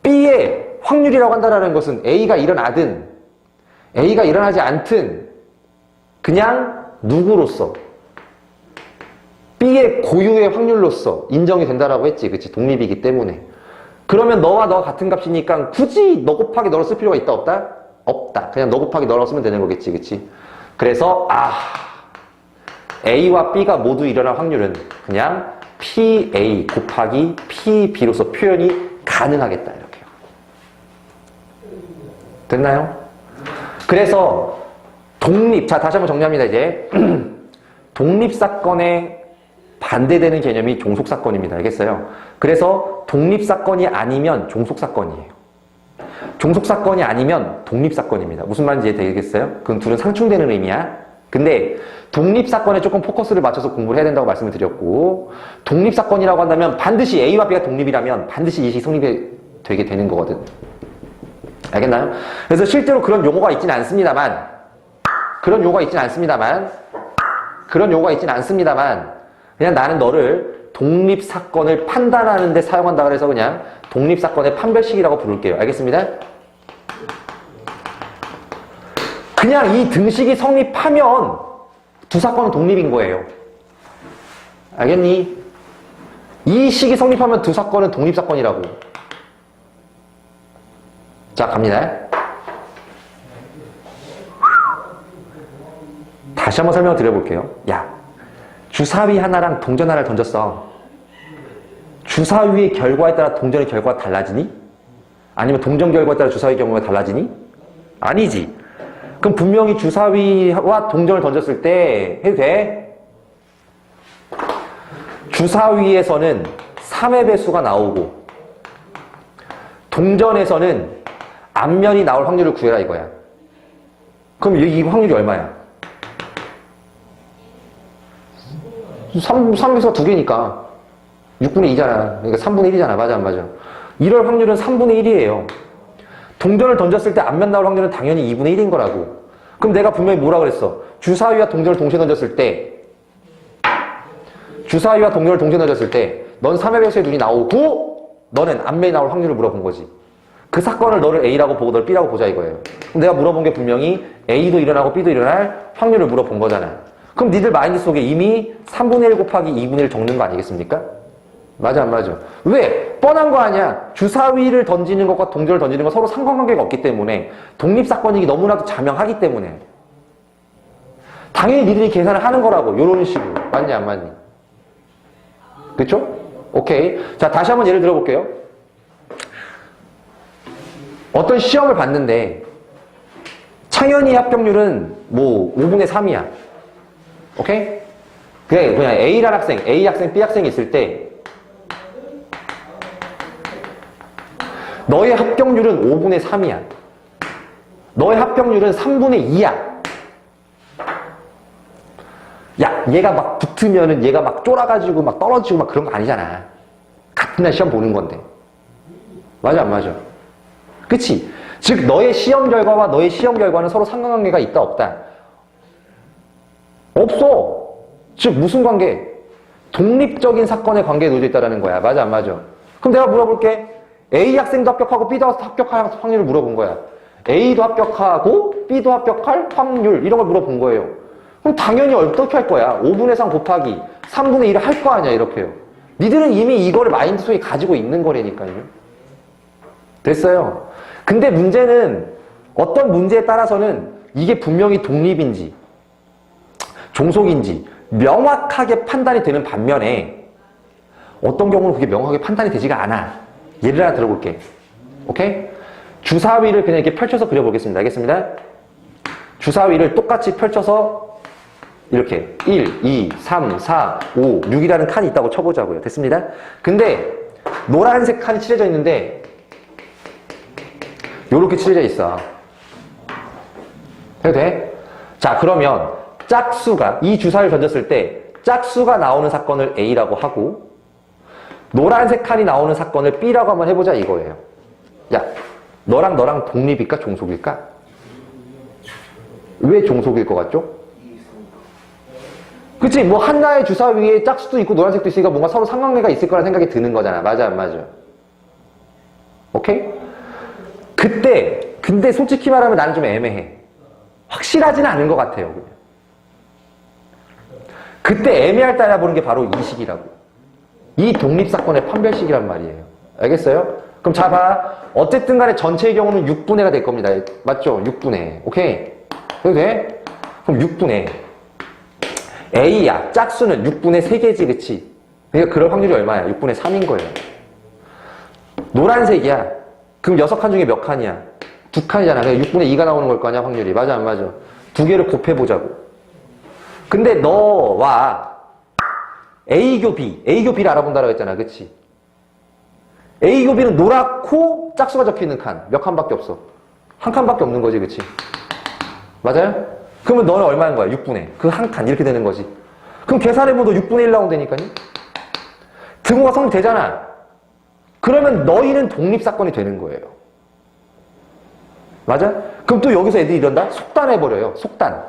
B의 확률이라고 한다는 것은 A가 일어나든 A가 일어나지 않든 그냥 누구로서 B의 고유의 확률로서 인정이 된다라고 했지. 그치? 독립이기 때문에. 그러면 너와 너가 같은 값이니까 굳이 너 곱하기 너를 쓸 필요가 있다 없다? 없다. 그냥 너 곱하기 너를 쓰면 되는 거겠지. 그치? 그래서 A와 B가 모두 일어날 확률은 그냥 PA 곱하기 PB로서 표현이 가능하겠다. 이렇게요. 됐나요? 그래서 자 다시 한번 정리합니다. 이제 독립사건에 반대되는 개념이 종속사건입니다. 알겠어요? 그래서 독립사건이 아니면 종속사건이에요. 종속사건이 아니면 독립사건입니다. 무슨 말인지 이해되겠어요? 그건 둘은 상충되는 의미야. 근데 독립사건에 조금 포커스를 맞춰서 공부를 해야 된다고 말씀을 드렸고 독립사건이라고 한다면 반드시 A와 B가 독립이라면 반드시 이식이 성립이 되게 되는 거거든. 알겠나요? 그래서 실제로 그런 용어가 있지는 않습니다만 그냥 나는 너를 독립사건을 판단하는 데 사용한다 그래서 그냥 독립사건의 판별식이라고 부를게요. 알겠습니다? 그냥 이 등식이 성립하면 두 사건은 독립인 거예요. 알겠니? 이 식이 성립하면 두 사건은 독립사건이라고. 자, 갑니다. 다시 한번 설명을 드려볼게요. 야, 주사위 하나랑 동전 하나를 던졌어. 주사위의 결과에 따라 동전의 결과가 달라지니? 아니면 동전 결과에 따라 주사위 결과가 달라지니? 아니지. 그럼 분명히 주사위와 동전을 던졌을 때 해도 돼? 주사위에서는 3의 배수가 나오고 동전에서는 앞면이 나올 확률을 구해라 이거야. 그럼 이 확률이 얼마야? 3배수가 2개니까 6분의 2잖아. 그러니까 3분의 1이잖아. 맞아 안 맞아? 이럴 확률은 3분의 1이에요. 동전을 던졌을 때 앞면 나올 확률은 당연히 2분의 1인 거라고. 그럼 내가 분명히 뭐라 그랬어? 주사위와 동전을 동시에 던졌을 때 넌 3의 배수의 눈이 나오고 너는 앞면이 나올 확률을 물어본 거지. 그 사건을 너를 A라고 보고 널 B라고 보자 이거예요. 그럼 내가 물어본 게 분명히 A도 일어나고 B도 일어날 확률을 물어본 거잖아. 그럼 니들 마인드 속에 이미 3분의 1 곱하기 2분의 1 적는 거 아니겠습니까? 맞아 안 맞아? 왜? 뻔한 거 아니야. 주사위를 던지는 것과 동전을 던지는 건 서로 상관관계가 없기 때문에 독립사건이기 너무나도 자명하기 때문에 당연히 니들이 계산을 하는 거라고. 요런 식으로. 맞니 안 맞니? 그쵸? 오케이. 자 다시 한번 예를 들어볼게요. 어떤 시험을 봤는데 창현이 합격률은 뭐 5분의 3이야. 오케이? 그냥 A 학생, B 학생이 있을 때 너의 합격률은 5분의 3이야. 너의 합격률은 3분의 2야. 야, 얘가 막 붙으면은 얘가 막 쫄아가지고 막 떨어지고 막 그런 거 아니잖아. 같은 날 시험 보는 건데. 맞아, 안 맞아? 그치? 즉, 너의 시험 결과와 너의 시험 결과는 서로 상관관계가 있다, 없다? 없어. 즉, 무슨 관계? 독립적인 사건의 관계에 놓여져 있다는 거야. 맞아, 안 맞아? 그럼 내가 물어볼게. A 학생도 합격하고 B도 합격할 확률을 물어본 거야. A도 합격하고 B도 합격할 확률 이런 걸 물어본 거예요. 그럼 당연히 어떻게 할 거야? 5분의 3 곱하기 3분의 1을 할 거 아니야, 이렇게요. 니들은 이미 이거를 마인드 속에 가지고 있는 거라니까요. 됐어요. 근데 문제는 어떤 문제에 따라서는 이게 분명히 독립인지 종속인지 명확하게 판단이 되는 반면에 어떤 경우는 그게 명확하게 판단이 되지가 않아. 예를 하나 들어볼게. 오케이? 주사위를 그냥 이렇게 펼쳐서 그려보겠습니다. 알겠습니다? 주사위를 똑같이 펼쳐서 이렇게 1, 2, 3, 4, 5, 6이라는 칸이 있다고 쳐보자고요. 됐습니다? 근데 노란색 칸이 칠해져 있는데 요렇게 칠해져 있어. 해도 돼? 자, 그러면 짝수가 이 주사위를 던졌을 때 짝수가 나오는 사건을 A라고 하고 노란색 칸이 나오는 사건을 B라고 한번 해보자 이거예요. 야, 너랑 너랑 독립일까 종속일까? 왜 종속일 것 같죠? 그치? 뭐 하나의 주사위에 짝수도 있고 노란색도 있으니까 뭔가 서로 상관관계가 있을 거라는 생각이 드는 거잖아. 맞아, 안 맞아? 오케이? 근데 솔직히 말하면 나는 좀 애매해. 확실하지는 않은 것 같아요. 그냥. 그때 애매할 때 알아보는 게 바로 이 식이라고. 이 독립사건의 판별식이란 말이에요. 알겠어요? 그럼 자 봐. 어쨌든 간에 전체의 경우는 6분의가 될 겁니다. 맞죠? 6분의. 오케이? 그래도 돼? 그럼 6분의. A야. 짝수는 6분의 3개지, 그치? 그러니까 그럴 확률이 얼마야? 6분의 3인 거예요. 노란색이야. 그럼 6칸 중에 몇 칸이야? 2칸이잖아. 그러니까 6분의 2가 나오는 걸 거 아니야, 확률이. 맞아, 안 맞아? 두 개를 곱해보자고. 근데 너와 A교 B, A교 B를 알아본다고 했잖아. 그치? A교 B는 노랗고 짝수가 적혀있는 칸. 몇 칸밖에 없어? 한 칸밖에 없는 거지, 그치? 맞아요? 그러면 너는 얼마인 거야? 6분의. 그 한 칸, 이렇게 되는 거지. 그럼 계산해보면 6분의 1 나온다니까요? 등호가 성립되잖아. 그러면 너희는 독립사건이 되는 거예요. 맞아? 그럼 또 여기서 애들이 이런다? 속단해버려요. 속단.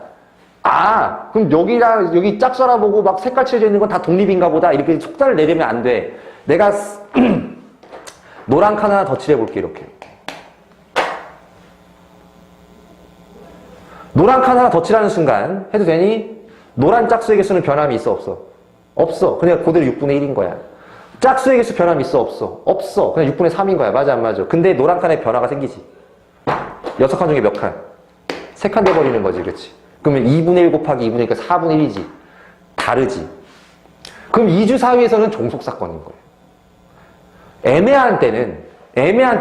아, 그럼 여기 짝수라 보고 막 색깔 칠해져 있는 건 다 독립인가 보다. 이렇게 속단을 내리면 안 돼. 내가 노란 칸 하나 더 칠해볼게, 이렇게. 노란 칸 하나 더 칠하는 순간 해도 되니? 노란 짝수의 개수는 변함이 있어, 없어? 없어. 그냥 그대로 6분의 1인 거야. 짝수의 개수 변함이 있어, 없어? 없어. 그냥 6분의 3인 거야. 맞아, 안 맞아? 근데 노란 칸에 변화가 생기지. 6칸 중에 몇 칸? 3칸 돼버리는 거지, 그치? 그러면 2분의 1 곱하기 2분의 1이니까 4분의 1이지. 다르지. 그럼 이주사위에서는 종속사건인 거예요. 애매한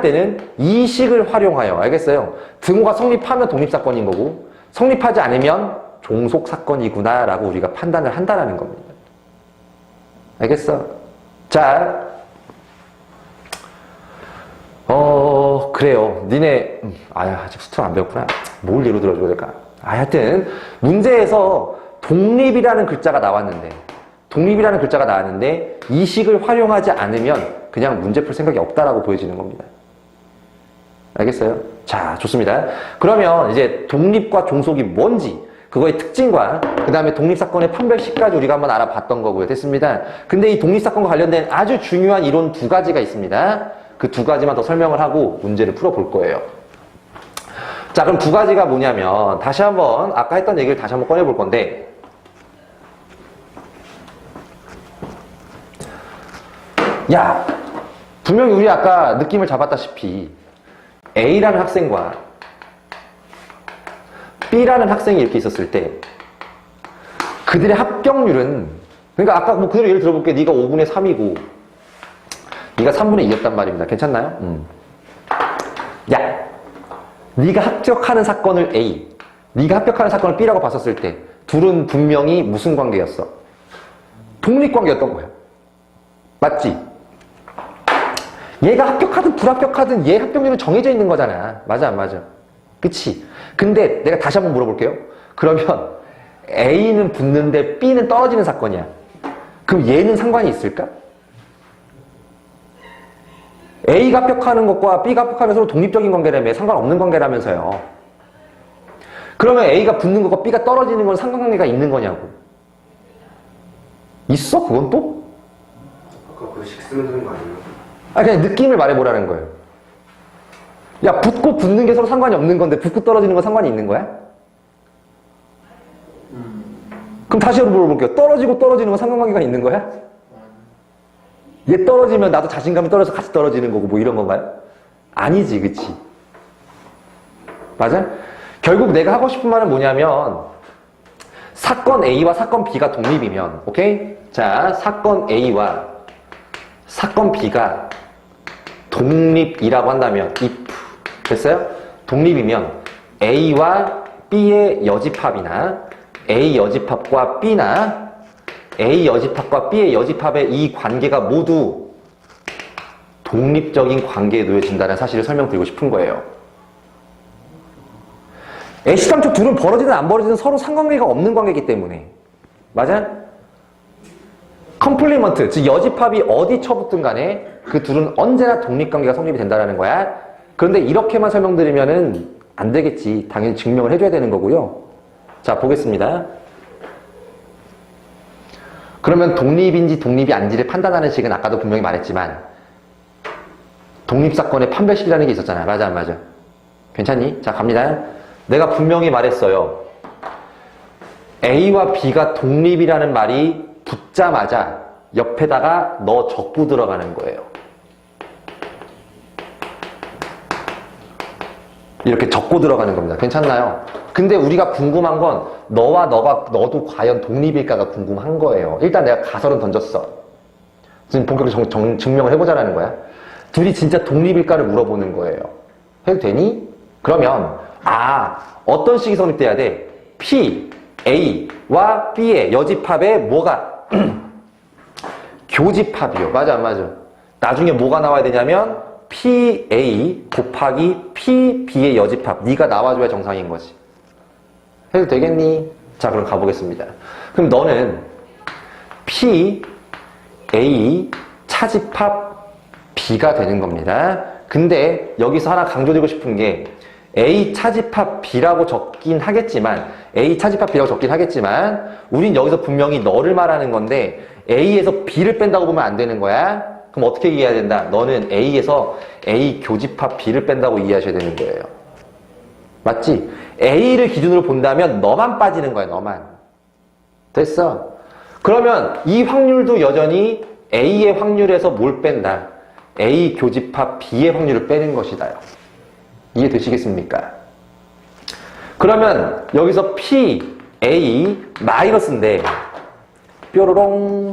때는 이 식을 활용하여, 알겠어요? 등호가 성립하면 독립사건인 거고, 성립하지 않으면 종속사건이구나 라고 우리가 판단을 한다는 겁니다. 알겠어? 자, 그래요. 니네, 아직 수트를 안 배웠구나. 뭘 예로 들어줘야 될까? 하여튼, 문제에서 독립이라는 글자가 나왔는데, 이 식을 활용하지 않으면 그냥 문제 풀 생각이 없다라고 보여지는 겁니다. 알겠어요? 자, 좋습니다. 그러면 이제 독립과 종속이 뭔지, 그거의 특징과 그 다음에 독립사건의 판별식까지 우리가 한번 알아봤던 거고요. 됐습니다. 근데 이 독립사건과 관련된 아주 중요한 이론 2가지가 있습니다. 그 2가지만 더 설명을 하고 문제를 풀어볼 거예요. 자, 그럼 2가지가 뭐냐면 다시 한번 아까 했던 얘기를 다시 한번 꺼내볼 건데, 야, 분명히 우리 아까 느낌을 잡았다시피 A라는 학생과 B라는 학생이 이렇게 있었을 때 그들의 합격률은, 그러니까 아까 뭐 그대로 예를 들어볼게. 네가 5분의 3이고 네가 3분의 2였단 말입니다. 괜찮나요? 야, 네가 합격하는 사건을 A, 네가 합격하는 사건을 B라고 봤었을 때 둘은 분명히 무슨 관계였어? 독립관계였던 거야. 맞지? 얘가 합격하든 불합격하든 얘 합격률은 정해져 있는 거잖아. 맞아, 안 맞아? 그치? 근데 내가 다시 한번 물어볼게요. 그러면 A는 붙는데 B는 떨어지는 사건이야. 그럼 얘는 상관이 있을까? A가 합격하는 것과 B가 합격하면 서로 독립적인 관계라며 상관없는 관계라면서요. 그러면 A가 붙는 것과 B가 떨어지는 건 상관관계가 있는 거냐고. 있어? 그건 또? 아까 그 식 쓰면 되는 거 아니에요? 아, 그냥 느낌을 말해보라는 거예요. 야, 붙고 붙는 게 서로 상관이 없는 건데 붙고 떨어지는 건 상관이 있는 거야? 그럼 다시 한번 물어볼게요. 떨어지고 떨어지는 건 상관관계가 있는 거야? 얘 떨어지면 나도 자신감이 떨어져서 같이 떨어지는 거고 뭐 이런 건가요? 아니지, 그치? 맞아? 결국 내가 하고 싶은 말은 뭐냐면 사건 A와 사건 B가 독립이면, 오케이? 자, 사건 A와 사건 B가 독립이라고 한다면 if 됐어요? 독립이면 A와 B의 여집합이나 A 여집합과 B나 A 여집합과 B의 여집합의 이 관계가 모두 독립적인 관계에 놓여진다는 사실을 설명드리고 싶은 거예요. 애시당초 둘은 벌어지든 안 벌어지든 서로 상관관계가 없는 관계이기 때문에. 맞아? 컴플리먼트, 즉 여집합이 어디 쳐붙든 간에 그 둘은 언제나 독립관계가 성립이 된다는 거야. 그런데 이렇게만 설명드리면은 안 되겠지. 당연히 증명을 해줘야 되는 거고요. 자, 보겠습니다. 그러면 독립인지 독립이 아닌지를 판단하는 식은 아까도 분명히 말했지만 독립사건의 판별식이라는 게 있었잖아. 맞아, 안 맞아? 괜찮니? 자, 갑니다. 내가 분명히 말했어요. A와 B가 독립이라는 말이 붙자마자 옆에다가 너 적부 들어가는 거예요. 이렇게 적고 들어가는 겁니다. 괜찮나요? 근데 우리가 궁금한 건 너와 너도 과연 독립일까가 궁금한 거예요. 일단 내가 가설은 던졌어. 지금 본격적으로 증명을 해보자라는 거야. 둘이 진짜 독립일까를 물어보는 거예요. 해도 되니? 그러면 어떤 식이 성립돼야 돼? P, A와 B의 여집합에 뭐가? 교집합이요. 맞아, 안 맞아? 나중에 뭐가 나와야 되냐면 PA 곱하기 PB의 여집합. 네가 나와줘야 정상인 거지. 해도 되겠니? 자, 그럼 가보겠습니다. 그럼 너는 P, A 차집합 B가 되는 겁니다. 근데 여기서 하나 강조드리고 싶은 게 A 차집합 B라고 적긴 하겠지만 우린 여기서 분명히 너를 말하는 건데 A에서 B를 뺀다고 보면 안 되는 거야. 그럼 어떻게 이해해야 된다? 너는 A에서 A 교집합 B를 뺀다고 이해하셔야 되는 거예요. 맞지? A를 기준으로 본다면 너만 빠지는 거야, 너만. 됐어? 그러면 이 확률도 여전히 A의 확률에서 뭘 뺀다? A 교집합 B의 확률을 빼는 것이다요. 이해되시겠습니까? 그러면 여기서 P, A, 마이너스인데 뾰로롱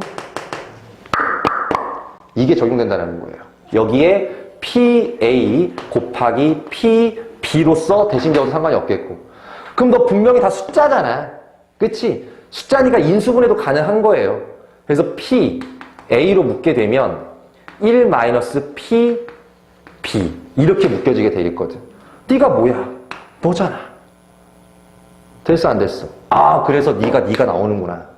이게 적용된다는 거예요. 여기에 PA 곱하기 PB로서 대신 적어도 상관이 없겠고. 그럼 너 분명히 다 숫자잖아. 그치? 숫자니까 인수분해도 가능한 거예요. 그래서 PA로 묶게 되면 1 마이너스 PB 이렇게 묶여지게 돼 있거든. 네가 뭐야? 너잖아. 됐어, 안 됐어? 그래서 네가 나오는구나.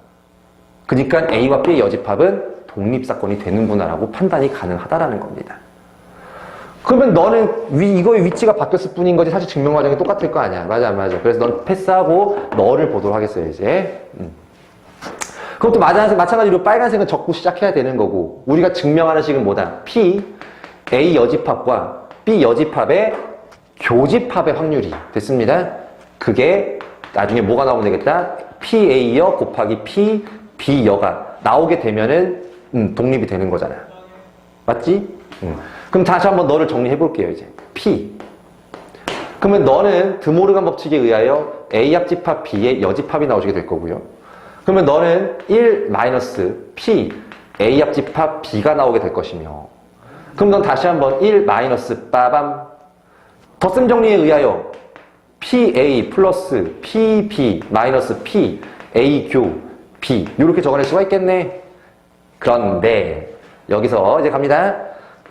그러니까 A와 B의 여집합은 독립사건이 되는구나라고 판단이 가능하다라는 겁니다. 그러면 너는 이거의 위치가 바뀌었을 뿐인 거지 사실 증명 과정이 똑같을 거 아니야. 맞아, 안 맞아? 그래서 넌 패스하고 너를 보도록 하겠어요, 이제. 그것도 마찬가지로 빨간색은 적고 시작해야 되는 거고 우리가 증명하는 식은 뭐다? P, A 여집합과 B 여집합의 교집합의 확률이 됐습니다. 그게 나중에 뭐가 나오면 되겠다? PA여 곱하기 PB여가 나오게 되면은 독립이 되는 거잖아. 맞지? 그럼 다시 한번 너를 정리해 볼게요, 이제. P. 그러면 너는 드모르간 법칙에 의하여 A 합집합 B의 여집합이 나오게 될 거고요. 그러면 너는 1 마이너스 P A 합집합 B가 나오게 될 것이며 그럼 넌 다시 한번 1 마이너스 빠밤 덧셈 정리에 의하여 PA 플러스 PB 마이너스 P A 교 B 이렇게 적어낼 수가 있겠네. 그런데 여기서 이제 갑니다.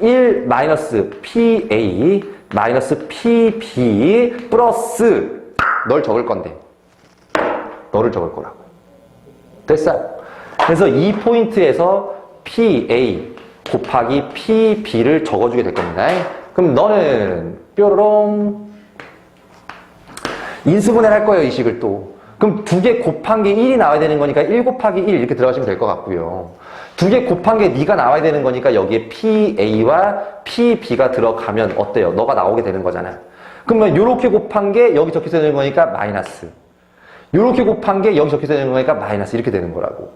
1 마이너스 PA 마이너스 PB 플러스 널 적을 건데 너를 적을 거라고. 됐어? 그래서 이 포인트에서 PA 곱하기 PB를 적어주게 될 겁니다. 그럼 너는 뾰로롱 인수분해를 할 거예요, 이 식을 또. 그럼 두 개 곱한 게 1이 나와야 되는 거니까 1 곱하기 1 이렇게 들어가시면 될 것 같고요. 두 개 곱한 게 네가 나와야 되는 거니까 여기에 PA와 PB가 들어가면 어때요? 너가 나오게 되는 거잖아. 그러면 요렇게 곱한 게 여기 적혀서 되는 거니까 마이너스. 요렇게 곱한 게 여기 적혀서 되는 거니까 마이너스 이렇게 되는 거라고.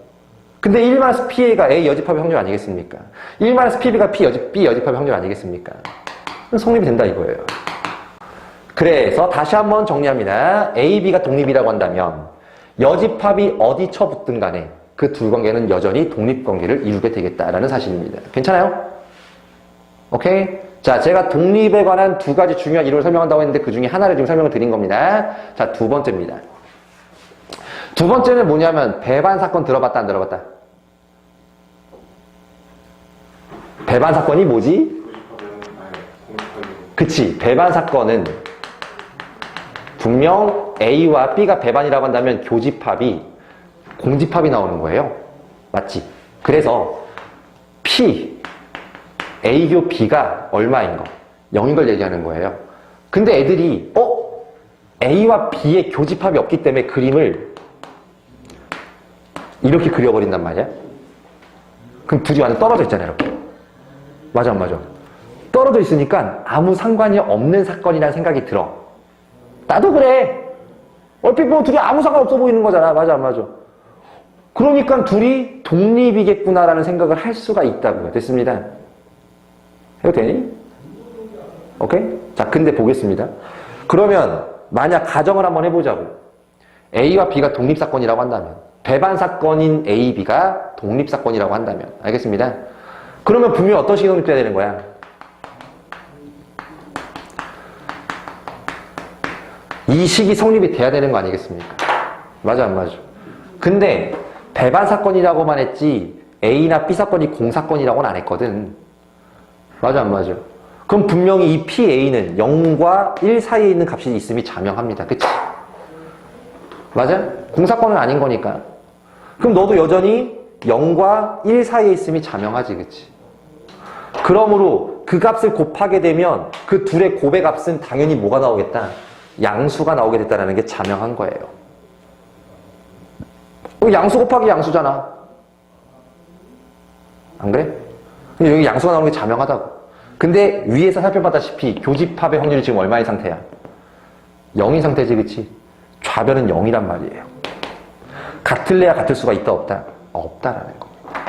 근데 1-PA가 A 여집합의 확률 아니겠습니까? 1-PB가 B 여집합의 확률 아니겠습니까? 성립이 된다 이거예요. 그래서 다시 한번 정리합니다. A, B가 독립이라고 한다면 여집합이 어디 쳐붙든 간에 그 두 관계는 여전히 독립관계를 이루게 되겠다라는 사실입니다. 괜찮아요? 오케이? 자, 제가 독립에 관한 두 가지 중요한 이론을 설명한다고 했는데 그 중에 하나를 지금 설명을 드린 겁니다. 자, 두 번째입니다. 두 번째는 뭐냐면 배반 사건 들어봤다 안 들어봤다? 배반 사건이 뭐지? 그치, 배반 사건은 분명 A와 B가 배반이라고 한다면 교집합이 공집합이 나오는 거예요. 맞지? 그래서 P, A교 B가 얼마인 거? 0인 걸 얘기하는 거예요. 근데 애들이 A와 B의 교집합이 없기 때문에 그림을 이렇게 그려버린단 말이야. 그럼 둘이 완전 떨어져 있잖아요, 이렇게. 맞아, 안 맞아? 떨어져 있으니까 아무 상관이 없는 사건이라는 생각이 들어. 나도 그래. 얼핏 보면 둘이 아무 상관없어 보이는 거잖아. 맞아, 안 맞아? 그러니까 둘이 독립이겠구나라는 생각을 할 수가 있다고요. 됐습니다. 해도 되니? 오케이? 자, 근데 보겠습니다. 그러면 만약 가정을 한번 해보자고. A와 B가 독립사건이라고 한다면 배반 사건인 A, B가 독립사건이라고 한다면 알겠습니다. 그러면 분명히 어떤 식이 성립돼야 되는 거야? 이 식이 성립이 돼야 되는 거 아니겠습니까? 맞아, 안 맞아? 근데 배반 사건이라고만 했지 A나 B 사건이 공사건이라고는 안 했거든. 맞아, 안 맞아? 그럼 분명히 이 PA는 0과 1 사이에 있는 값이 있음이 자명합니다. 그치? 맞아? 공사건은 아닌 거니까. 그럼 너도 여전히 0과 1 사이에 있음이 자명하지, 그치? 그러므로 그 값을 곱하게 되면 그 둘의 곱의 값은 당연히 뭐가 나오겠다? 양수가 나오게 됐다는 게 자명한 거예요. 양수 곱하기 양수잖아. 안 그래? 근데 여기 양수가 나오는 게 자명하다고. 근데 위에서 살펴봤다시피 교집합의 확률이 지금 얼마인 상태야? 0인 상태지, 그치? 좌변은 0이란 말이에요. 같을래야 같을 수가 있다, 없다? 없다라는 겁니다.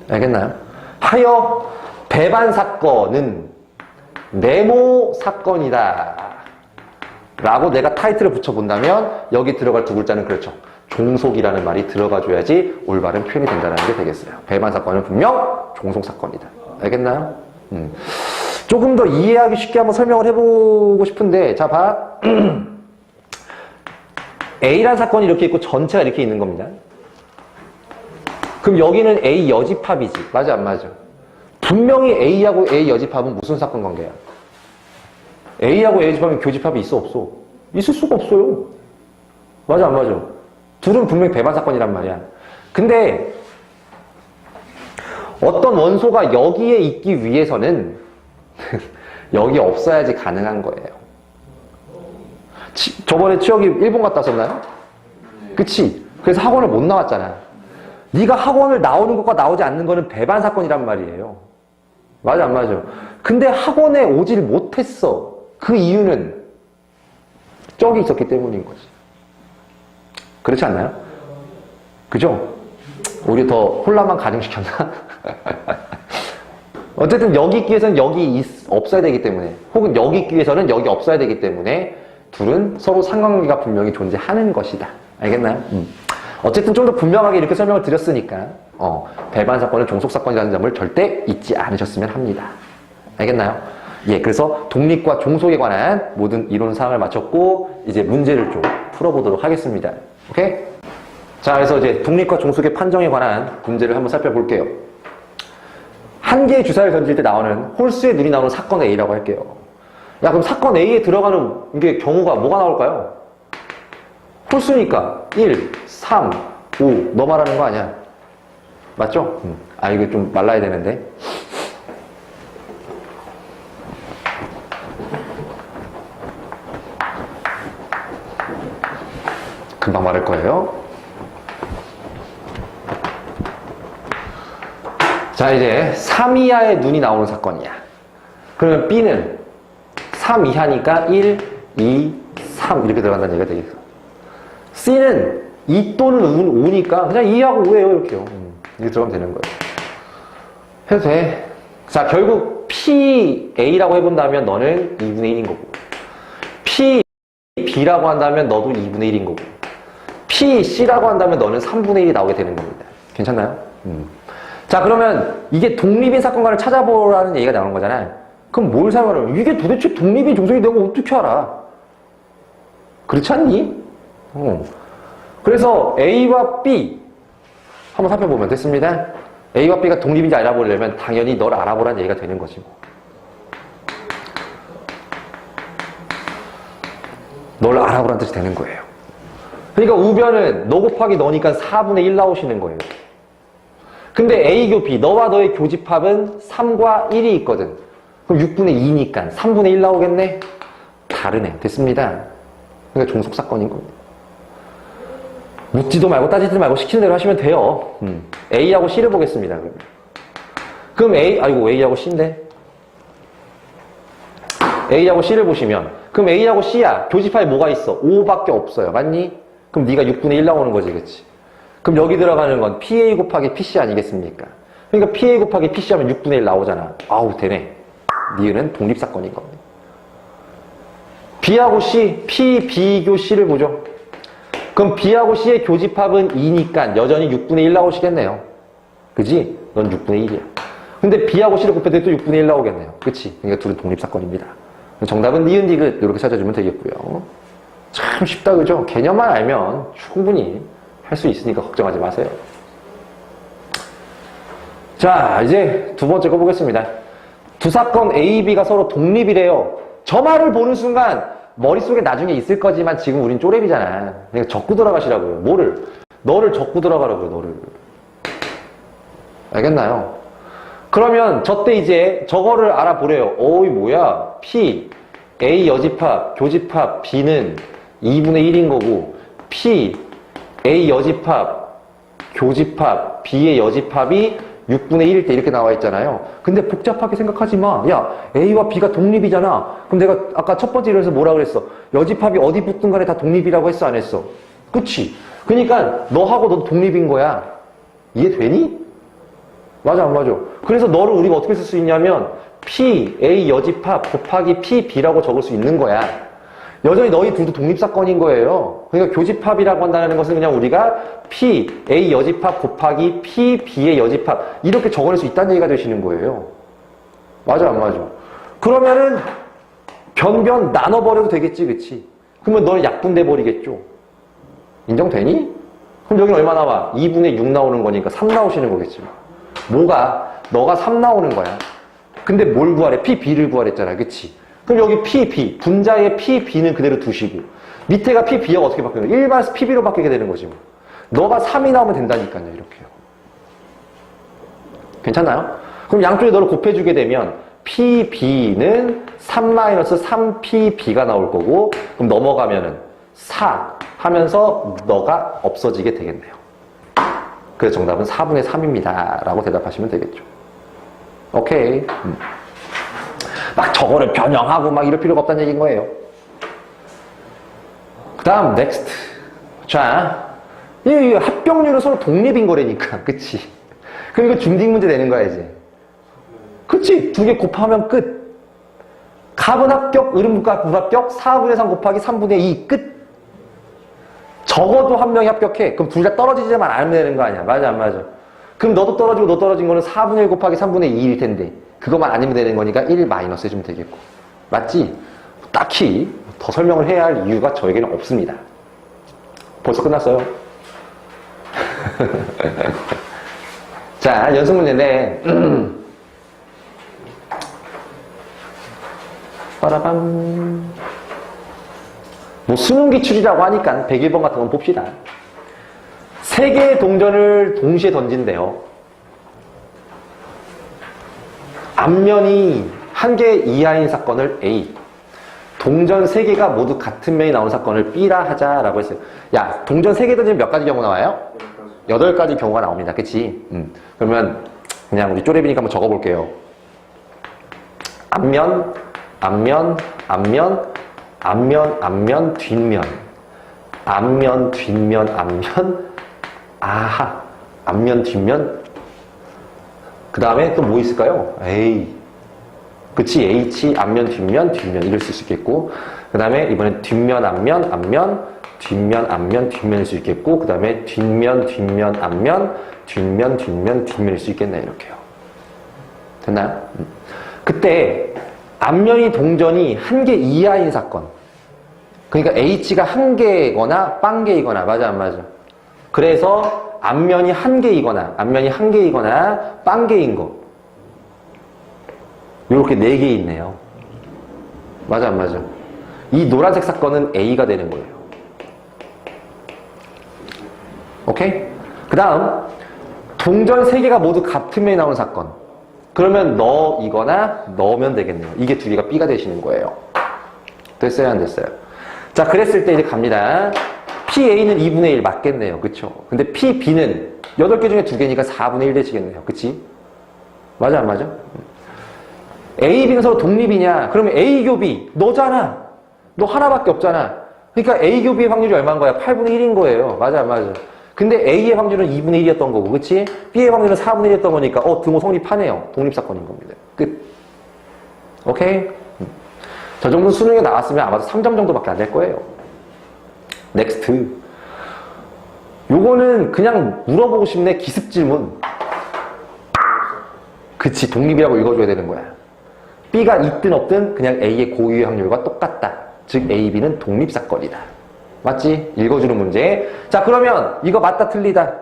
알겠나요? 하여 배반 사건은 네모 사건이다 라고 내가 타이틀을 붙여본다면 여기 들어갈 두 글자는 그렇죠. 종속이라는 말이 들어가줘야지 올바른 표현이 된다는 게 되겠어요. 배반 사건은 분명 종속 사건이다. 알겠나요? 조금 더 이해하기 쉽게 한번 설명을 해보고 싶은데, 자, 봐. A란 사건이 이렇게 있고 전체가 이렇게 있는 겁니다. 그럼 여기는 A 여집합이지. 맞아, 안 맞아? 분명히 A하고 A 여집합은 무슨 사건 관계야? A하고 A 여집합은 교집합이 있어, 없어? 있을 수가 없어요. 맞아, 안 맞아? 둘은 분명히 배반 사건이란 말이야. 근데 어떤 원소가 여기에 있기 위해서는 여기 없어야지 가능한 거예요. 저번에 치혁이 일본 갔다 왔었나요? 그치? 그래서 학원을 못 나왔잖아. 네가 학원을 나오는 것과 나오지 않는 거는 배반 사건이란 말이에요. 맞아, 안 맞아? 근데 학원에 오질 못했어. 그 이유는 저기 있었기 때문인 거지. 그렇지 않나요? 그죠? 우리 더 혼란만 가중시켰나? 어쨌든 여기 있기 위해서는 여기 없어야 되기 때문에, 혹은 여기 있기 위해서는 여기 없어야 되기 때문에 둘은 서로 상관관계가 분명히 존재하는 것이다. 알겠나요? 어쨌든 좀 더 분명하게 이렇게 설명을 드렸으니까 배반 사건은 종속 사건이라는 점을 절대 잊지 않으셨으면 합니다. 알겠나요? 예, 그래서 독립과 종속에 관한 모든 이론사항을 마쳤고 이제 문제를 좀 풀어보도록 하겠습니다. 오케이? 자, 그래서 이제 독립과 종속의 판정에 관한 문제를 한번 살펴볼게요. 한 개의 주사를 던질 때 나오는 홀수의 눈이 나오는 사건 A라고 할게요. 야, 그럼 사건 A에 들어가는 이게 경우가 뭐가 나올까요? 홀수니까 1, 3, 5. 너 말하는 거 아니야? 맞죠? 아, 이거 좀 말라야 되는데. 금방 말할 거예요. 자, 이제 3 이하의 눈이 나오는 사건이야. 그러면 B는 3 이하니까 1, 2, 3 이렇게 들어간다는 얘기가 되겠어. C는 2 또는 5니까 그냥 2하고 5예요. 이렇게요. 이렇게 들어가면 되는 거예요. 해도 돼. 자, 결국 PA라고 해본다면 너는 2분의 1인 거고, PB라고 한다면 너도 2분의 1인 거고, PC라고 한다면 너는 3분의 1이 나오게 되는 겁니다. 괜찮나요? 자, 그러면 이게 독립인 사건관을 찾아보라는 얘기가 나오는 거잖아요. 그럼 뭘 사용하려면 이게 도대체 독립인 종속이 된 거 어떻게 알아? 그렇지 않니? 그래서 A와 B 한번 살펴보면 됐습니다. A와 B가 독립인지 알아보려면 당연히 널 알아보라는 얘기가 되는 거지 뭐. 널 알아보라는 뜻이 되는 거예요. 그러니까 우변은 너 곱하기 너니까 4분의 1 나오시는 거예요. 근데 A교 B, 너와 너의 교집합은 3과 1이 있거든. 그럼 6분의 2니까 3분의 1 나오겠네? 다르네. 됐습니다. 그러니까 종속사건인 겁니다. 묻지도 말고 따지지도 말고 시키는 대로 하시면 돼요. A하고 C를 보겠습니다. 그럼 A하고 C인데? A하고 C를 보시면, 그럼 A하고 C야, 교집합에 뭐가 있어? 5밖에 없어요. 맞니? 그럼 네가 6분의 1 나오는 거지, 그치? 그럼 여기 들어가는 건 PA 곱하기 PC 아니겠습니까? 그러니까 PA 곱하기 PC 하면 6분의 1 나오잖아. 아우, 되네. 니은은 독립사건인 겁니다. B하고 C, P, B교 C를 보죠. 그럼 B하고 C의 교집합은 2니까 여전히 6분의 1 나오시겠네요. 그지? 넌 6분의 1이야. 근데 B하고 C를 곱해도 또 6분의 1 나오겠네요. 그치? 그러니까 둘은 독립사건입니다. 정답은 니은, 디귿 이렇게 찾아주면 되겠고요. 참 쉽다, 그죠? 개념만 알면 충분히 할 수 있으니까 걱정하지 마세요. 자, 이제 두 번째 거 보겠습니다. 두 사건 A, B가 서로 독립이래요. 저 말을 보는 순간 머릿속에 나중에 있을 거지만 지금 우린 쪼렙이잖아. 그러니까 적고 들어가시라고요. 뭐를? 너를 적고 들어가라고요, 너를. 알겠나요? 그러면 저때 이제 저거를 알아보래요. 어이, 뭐야. P, A 여집합, 교집합, B는 2분의 1인 거고, P, A 여집합, 교집합, B의 여집합이 6분의 1일 때 이렇게 나와 있잖아요. 근데 복잡하게 생각하지 마. 야, A와 B가 독립이잖아. 그럼 내가 아까 첫 번째 이론에서 뭐라 그랬어? 여집합이 어디 붙든 간에 다 독립이라고 했어, 안 했어? 그치? 그러니까 너하고 너도 독립인 거야. 이해되니? 맞아, 안 맞아? 그래서 너를 우리가 어떻게 쓸 수 있냐면 P, A 여집합 곱하기 P, B라고 적을 수 있는 거야. 여전히 너희 둘도 독립사건인 거예요. 그러니까 교집합이라고 한다는 것은 그냥 우리가 P, A 여집합 곱하기 P, B의 여집합 이렇게 적어낼 수 있다는 얘기가 되시는 거예요. 맞아, 안 맞아? 그러면은 변변 나눠버려도 되겠지, 그치? 그러면 너는 약분돼 버리겠죠? 인정되니? 그럼 여기는 얼마 나와? 2분의 6 나오는 거니까 3 나오시는 거겠지. 뭐가? 너가 3 나오는 거야. 근데 뭘 구하래? P, B를 구하랬잖아, 그치? 그럼 여기 P, B, 분자의 P, B는 그대로 두시고 밑에가 P, B가 어떻게 바뀌는 거야? 일반 P, B로 바뀌게 되는 거지 뭐. 너가 3이 나오면 된다니까요, 이렇게요. 괜찮나요? 그럼 양쪽에 너를 곱해주게 되면 P, B는 3-3P, B가 나올 거고 그럼 넘어가면은 4 하면서 너가 없어지게 되겠네요. 그래서 정답은 4분의 3입니다. 라고 대답하시면 되겠죠. 오케이. 막 저거를 변형하고 막 이럴 필요가 없다는 얘기인 거예요. 그 다음, next. 자, 이 합병률은 서로 독립인 거라니까. 그치? 그럼 이거 중딩 문제 되는 거야, 이제. 그치? 두 개 곱하면 끝. 갑은 합격, 을은 불합격, 4분의 3 곱하기 3분의 2 끝. 적어도 한 명이 합격해. 그럼 둘 다 떨어지지만 않으면 되는 거 아니야. 맞아, 안 맞아? 그럼 너도 떨어지고 너 떨어진 거는 4분의 1 곱하기 3분의 2일 텐데. 그것만 아니면 되는 거니까 1 마이너스 해주면 되겠고. 맞지? 딱히 더 설명을 해야 할 이유가 저에게는 없습니다. 벌써 끝났어요. 자, 연습 문제인데 빠라밤. 뭐 수능 기출이라고 하니까 101번 같은 건 봅시다. 세 개의 동전을 동시에 던진대요. 앞면이 한 개 이하인 사건을 A, 동전 세 개가 모두 같은 면이 나온 사건을 B라 하자라고 했어요. 야, 동전 세 개 던지면 몇 가지 경우 나와요? 8가지 경우가 나옵니다. 그치? 그러면 그냥 우리 쪼레비니까 한번 적어볼게요. 앞면, 앞면, 앞면, 앞면, 앞면, 뒷면. 앞면, 뒷면, 앞면. 아하. 앞면, 뒷면. 그 다음에 또 뭐 있을까요? A. 그치? H, 앞면, 뒷면, 뒷면. 이럴 수 있겠고. 그 다음에 이번엔 뒷면, 앞면, 앞면, 뒷면, 앞면, 뒷면일 수 있겠고. 그 다음에 뒷면, 뒷면, 앞면, 뒷면, 뒷면, 뒷면일 수 있겠네. 이렇게요. 됐나요? 그때 앞면이 동전이 한 개 이하인 사건. 그러니까 H가 한 개거나 빵개이거나. 맞아, 안 맞아? 그래서 앞면이 한 개이거나, 앞면이 한 개이거나, 빵개인 거. 요렇게 4개 있네요. 맞아, 안 맞아? 이 노란색 사건은 A가 되는 거예요. 오케이? 그 다음, 동전 3개가 모두 같은 면이 나오는 사건. 그러면 너이거나 너면 되겠네요. 이게 두 개가 B가 되시는 거예요. 됐어요, 안 됐어요? 자, 그랬을 때 이제 갑니다. PA는 2분의 1 맞겠네요. 그쵸? 근데 PB는 8개 중에 2개니까 4분의 1 되시겠네요. 그치? 맞아, 안 맞아? A, B는 서로 독립이냐? 그러면 A 교 B, 너잖아. 너 하나밖에 없잖아. 그러니까 A 교 B의 확률이 얼마인 거야? 8분의 1인 거예요. 맞아, 안 맞아? 근데 A의 확률은 2분의 1이었던 거고, 그치? B의 확률은 4분의 1이었던 거니까, 등호 성립하네요. 독립사건인 겁니다. 끝. 오케이? 저 정도 수능에 나왔으면 아마도 3점 정도밖에 안 될 거예요. 넥스트. 요거는 그냥 물어보고 싶네. 기습 질문. 그치, 독립이라고 읽어줘야 되는 거야. B가 있든 없든 그냥 A의 고유의 확률과 똑같다. 즉 A, B는 독립사건이다. 맞지? 읽어주는 문제. 자, 그러면 이거 맞다 틀리다.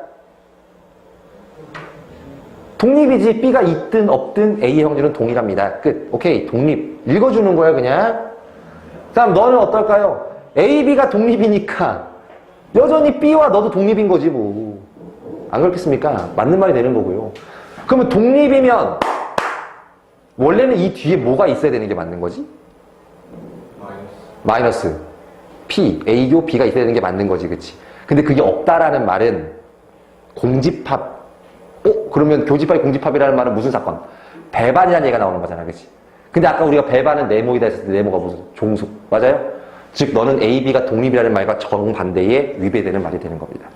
독립이지. B가 있든 없든 A의 확률은 동일합니다. 끝. 오케이. 독립. 읽어주는 거야 그냥. 그 다음 너는 어떨까요? A, B가 독립이니까 여전히 B와 너도 독립인 거지 뭐. 안 그렇겠습니까? 맞는 말이 되는 거고요. 그러면 독립이면 원래는 이 뒤에 뭐가 있어야 되는 게 맞는 거지? 마이너스. P, A교 B가 있어야 되는 게 맞는 거지, 그치? 근데 그게 없다라는 말은 공집합. 그러면 교집합이 공집합이라는 말은 무슨 사건? 배반이라는 얘기가 나오는 거잖아, 그치? 근데 아까 우리가 배반은 네모이다 했을 때 네모가 무슨? 종수. 맞아요? 즉, 너는 A, B가 독립이라는 말과 정반대에 위배되는 말이 되는 겁니다.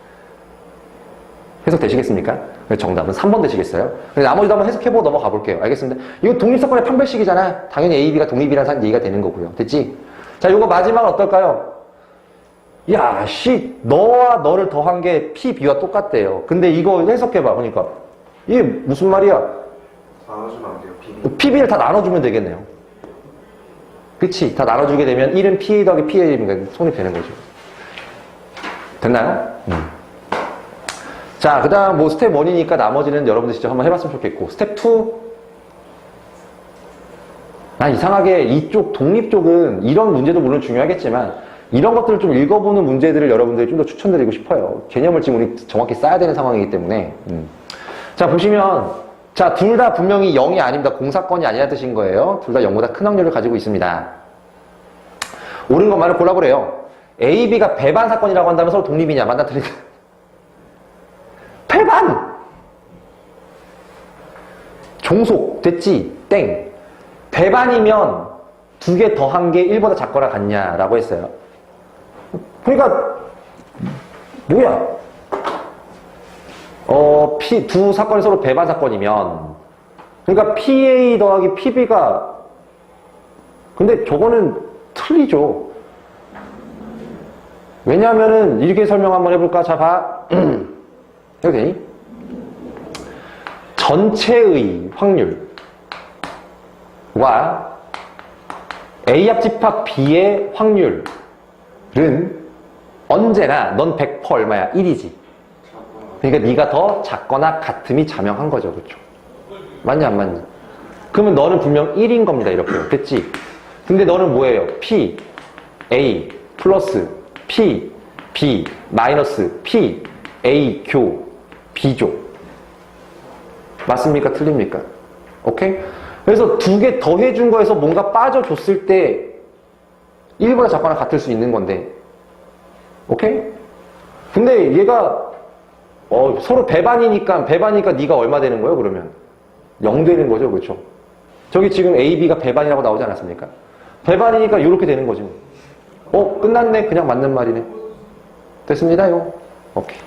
해석되시겠습니까? 정답은 3번 되시겠어요? 나머지도 한번 해석해보고 넘어가 볼게요. 알겠습니다. 이거 독립사건의 판별식이잖아. 당연히 A, B가 독립이라는 얘기가 되는 거고요. 됐지? 자, 요거 마지막은 어떨까요? 야, 너와 너를 더한 게 P, B와 똑같대요. 근데 이거 해석해봐. 그러니까 이게 무슨 말이야? 나눠주면 안 돼요, PB. PB를 다 나눠주면 되겠네요. 그치? 다 나눠주게 되면 1은 PA 더하기 PA니까 성립되는 거죠. 됐나요? 자, 그 다음 뭐 스텝 1이니까 나머지는 여러분들 직접 한번 해봤으면 좋겠고, 스텝 2. 난 이상하게 이쪽 독립 쪽은 이런 문제도 물론 중요하겠지만 이런 것들을 좀 읽어보는 문제들을 여러분들이 좀 더 추천드리고 싶어요. 개념을 지금 우리 정확히 쌓아야 되는 상황이기 때문에. 자, 보시면 자, 둘 다 분명히 0이 아닙니다. 공사건이 아니라는 뜻인 거예요. 둘 다 0보다 큰 확률을 가지고 있습니다. 옳은 것만을 골라보래요. A, B가 배반 사건이라고 한다면 서로 독립이냐? 맞나 틀리냐? 배반! 종속 됐지? 땡. 배반이면 2개 더한 게 1보다 작거나 같냐라고 했어요. 그러니까 뭐야? 두 사건이 서로 배반 사건이면 그러니까 PA 더하기 PB가 근데 저거는 틀리죠. 왜냐하면은 이렇게 설명 한번 해볼까? 자, 봐. 이렇게 되니? 전체의 확률과 A 합집합 B의 확률은 언제나 넌 100% 얼마야? 1이지. 그러니까 네가 더 작거나 같음이 자명한 거죠. 그렇죠? 맞냐 안 맞냐? 그러면 너는 분명 1인 겁니다. 이렇게. 됐지? 근데 너는 뭐예요? P, A, 플러스, P, B, 마이너스, P, A, 교, B조. 맞습니까? 틀립니까? 오케이? 그래서 두 개 더해준 거에서 뭔가 빠져줬을 때 1보다 작거나 같을 수 있는 건데. 오케이? 근데 얘가 서로 배반이니까 네가 얼마 되는 거예요, 그러면? 0 되는 거죠, 그렇죠? 저기 지금 A, B가 배반이라고 나오지 않았습니까? 배반이니까 이렇게 되는 거지. 끝났네. 그냥 맞는 말이네. 됐습니다요. 오케이.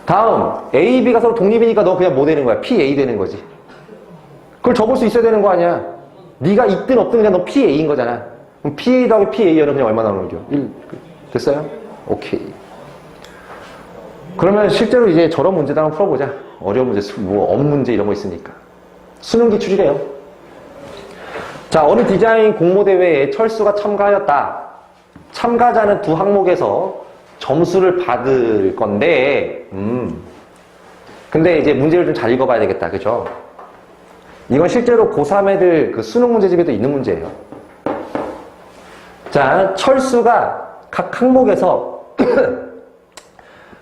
다음, A, B가 서로 독립이니까 너 그냥 뭐 되는 거야? PA 되는 거지. 그걸 적을 수 있어야 되는 거 아니야? 네가 있든 없든 그냥 너 PA인 거잖아. 그럼 PA 더하기 PA는 그냥 얼마 나오는 거죠? 1. 됐어요? 오케이. 그러면 실제로 이제 저런 문제도 한번 풀어보자. 어려운 문제, 업 문제 이런 거 있으니까. 수능 기출이래요. 자, 어느 디자인 공모대회에 철수가 참가하였다. 참가자는 두 항목에서 점수를 받을 건데, 근데 이제 문제를 좀 잘 읽어봐야 되겠다. 그죠? 이건 실제로 고3 애들 그 수능 문제집에도 있는 문제예요. 자, 철수가 각 항목에서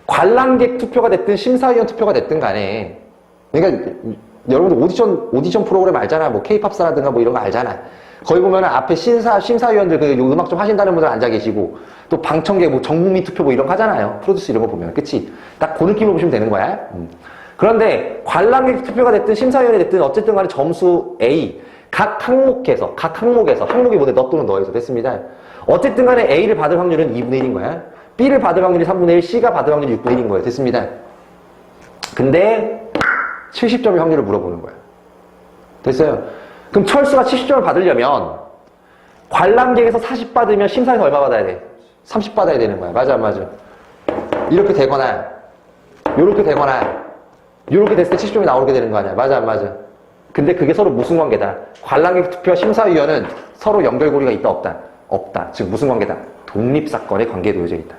관람객 투표가 됐든 심사위원 투표가 됐든 간에, 그러니까 여러분들 오디션 프로그램 알잖아. 뭐 K-팝스라든가 뭐 이런 거 알잖아. 거기 보면은 앞에 심사위원들 그 음악 좀 하신다는 분들 앉아 계시고, 또 방청객 뭐 전국민 투표 뭐 이런 거 하잖아요. 프로듀스 이런 거 보면. 그치? 딱 그 느낌으로 보시면 되는 거야. 그런데 관람객 투표가 됐든 심사위원이 됐든 어쨌든 간에 점수 A, 각 항목에서 항목이 뭐든 너 또는 너에서 됐습니다. 어쨌든 간에 A를 받을 확률은 2분의 1인 거야. B를 받을 확률이 3분의 1, C가 받을 확률이 6분의 1인 거예요. 됐습니다. 근데 70점의 확률을 물어보는 거야. 됐어요? 그럼 철수가 70점을 받으려면 관람객에서 40 받으면 심사에서 얼마 받아야 돼? 30 받아야 되는 거야. 맞아, 맞아. 이렇게 되거나 이렇게 되거나 이렇게 됐을 때 70점이 나오게 되는 거 아니야. 맞아, 안 맞아. 근데 그게 서로 무슨 관계다? 관람객 투표와 심사위원은 서로 연결고리가 있다, 없다? 없다. 즉 무슨 관계다? 독립사건의 관계에 놓여져 있다.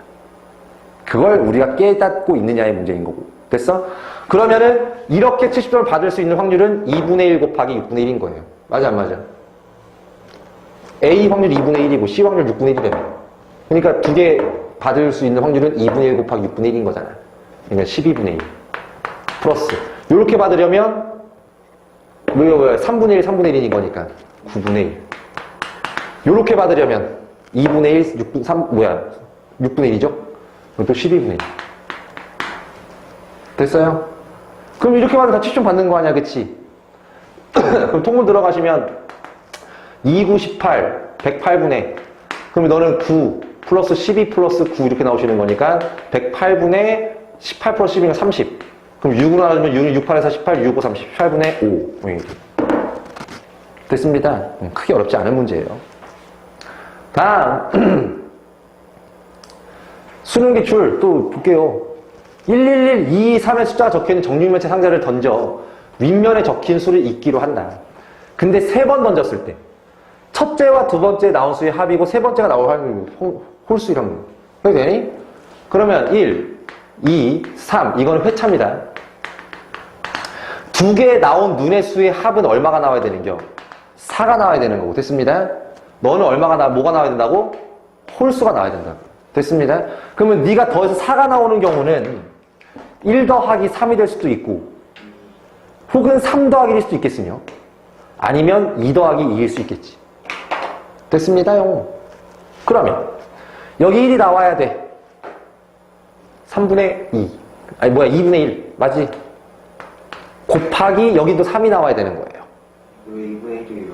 그걸 우리가 깨닫고 있느냐의 문제인 거고. 됐어? 그러면은 이렇게 70점을 받을 수 있는 확률은 2분의 1 곱하기 6분의 1인 거예요. 맞아, 안 맞아? A 확률 2분의 1이고 C 확률 6분의 1이래요. 그러니까 두 개 받을 수 있는 확률은 2분의 1 곱하기 6분의 1인 거잖아. 그러니까 12분의 1 플러스 이렇게 받으려면 3분의 1, 3분의 1인 거니까 9분의 1. 이렇게 받으려면 2분의 1, 6분의 1이죠? 그럼 또 12분의 1. 됐어요? 그럼 이렇게 받으면 다 70점 받는 거 아니야, 그치? 그럼 통분 들어가시면 2, 9, 18, 108분의 그러면 너는 9 플러스 12 플러스 9 이렇게 나오시는 거니까 108분의 18 플러스 12가 30. 그럼 6으로 나누면 6은 6, 8에서 18, 6, 5, 30, 18분의 5. 됐습니다. 크게 어렵지 않은 문제예요. 다음 수능 기출 또 볼게요. 111, 2, 3의 숫자가 적혀있는 정육면체 상자를 던져 윗면에 적힌 수를 읽기로 한다. 근데 3번 던졌을 때 첫째와 두 번째 나온 수의 합이고 세 번째가 나올 홀수이란 거예요. 그게 되니? 그러면 1, 2, 3 이건 회차입니다. 두 개 나온 눈의 수의 합은 얼마가 나와야 되는겨? 4가 나와야 되는 거고. 됐습니다. 너는 뭐가 나와야 된다고? 홀수가 나와야 된다고. 됐습니다. 그러면 네가 더해서 4가 나오는 경우는 1 더하기 3이 될 수도 있고 혹은 3 더하기 1일 수도 있겠으며 아니면 2 더하기 2일 수 있겠지. 됐습니다요. 그러면 여기 1이 나와야 돼. 3분의 2 2분의 1 맞지? 곱하기 여기도 3이 나와야 되는 거예요. 왜 2분의 1이에요?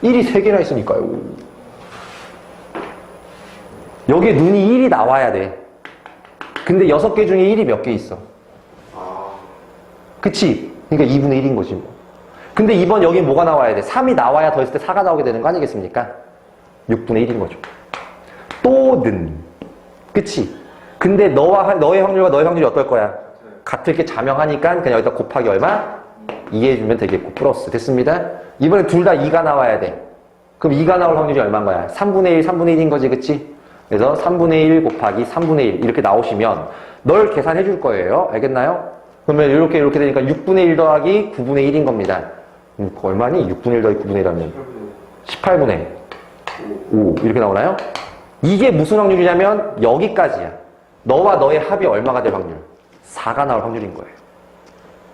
1이 3개나 있으니까요. 여기에 눈이 1이 나와야 돼. 근데 6개 중에 1이 몇 개 있어? 그치? 그러니까 2분의 1인 거지 뭐. 근데 이번 여기 뭐가 나와야 돼? 3이 나와야 더했을 때 4가 나오게 되는 거 아니겠습니까? 6분의 1인 거죠. 또는 그치? 근데 너의 확률과 너의 확률이 어떨 거야? 같을 게 자명하니까 그냥 여기다 곱하기 얼마? 2 해주면 되겠고 플러스. 됐습니다. 이번에 둘 다 2가 나와야 돼. 그럼 2가 나올 확률이 얼마인 거야? 3분의 1, 3분의 1인 거지, 그치? 그래서 3분의 1 곱하기 3분의 1 이렇게 나오시면 널 계산해 줄 거예요. 알겠나요? 그러면 이렇게 되니까 6분의 1 더하기 9분의 1인 겁니다. 얼마니? 6분의 1 더하기 9분의 1 하면 18분의 5 이렇게 나오나요? 이게 무슨 확률이냐면 여기까지야. 너와 너의 합이 얼마가 될 확률? 4가 나올 확률인 거예요.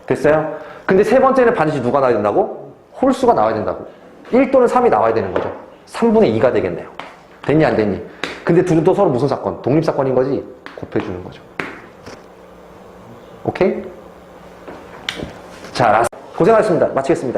됐어요? 근데 세 번째는 반드시 누가 나와야 된다고? 홀수가 나와야 된다고. 1 또는 3이 나와야 되는 거죠. 3분의 2가 되겠네요. 됐니 안 됐니? 근데 둘은 또 서로 무슨 사건? 독립사건인 거지? 곱해주는 거죠. 오케이? 자, 고생하셨습니다. 마치겠습니다.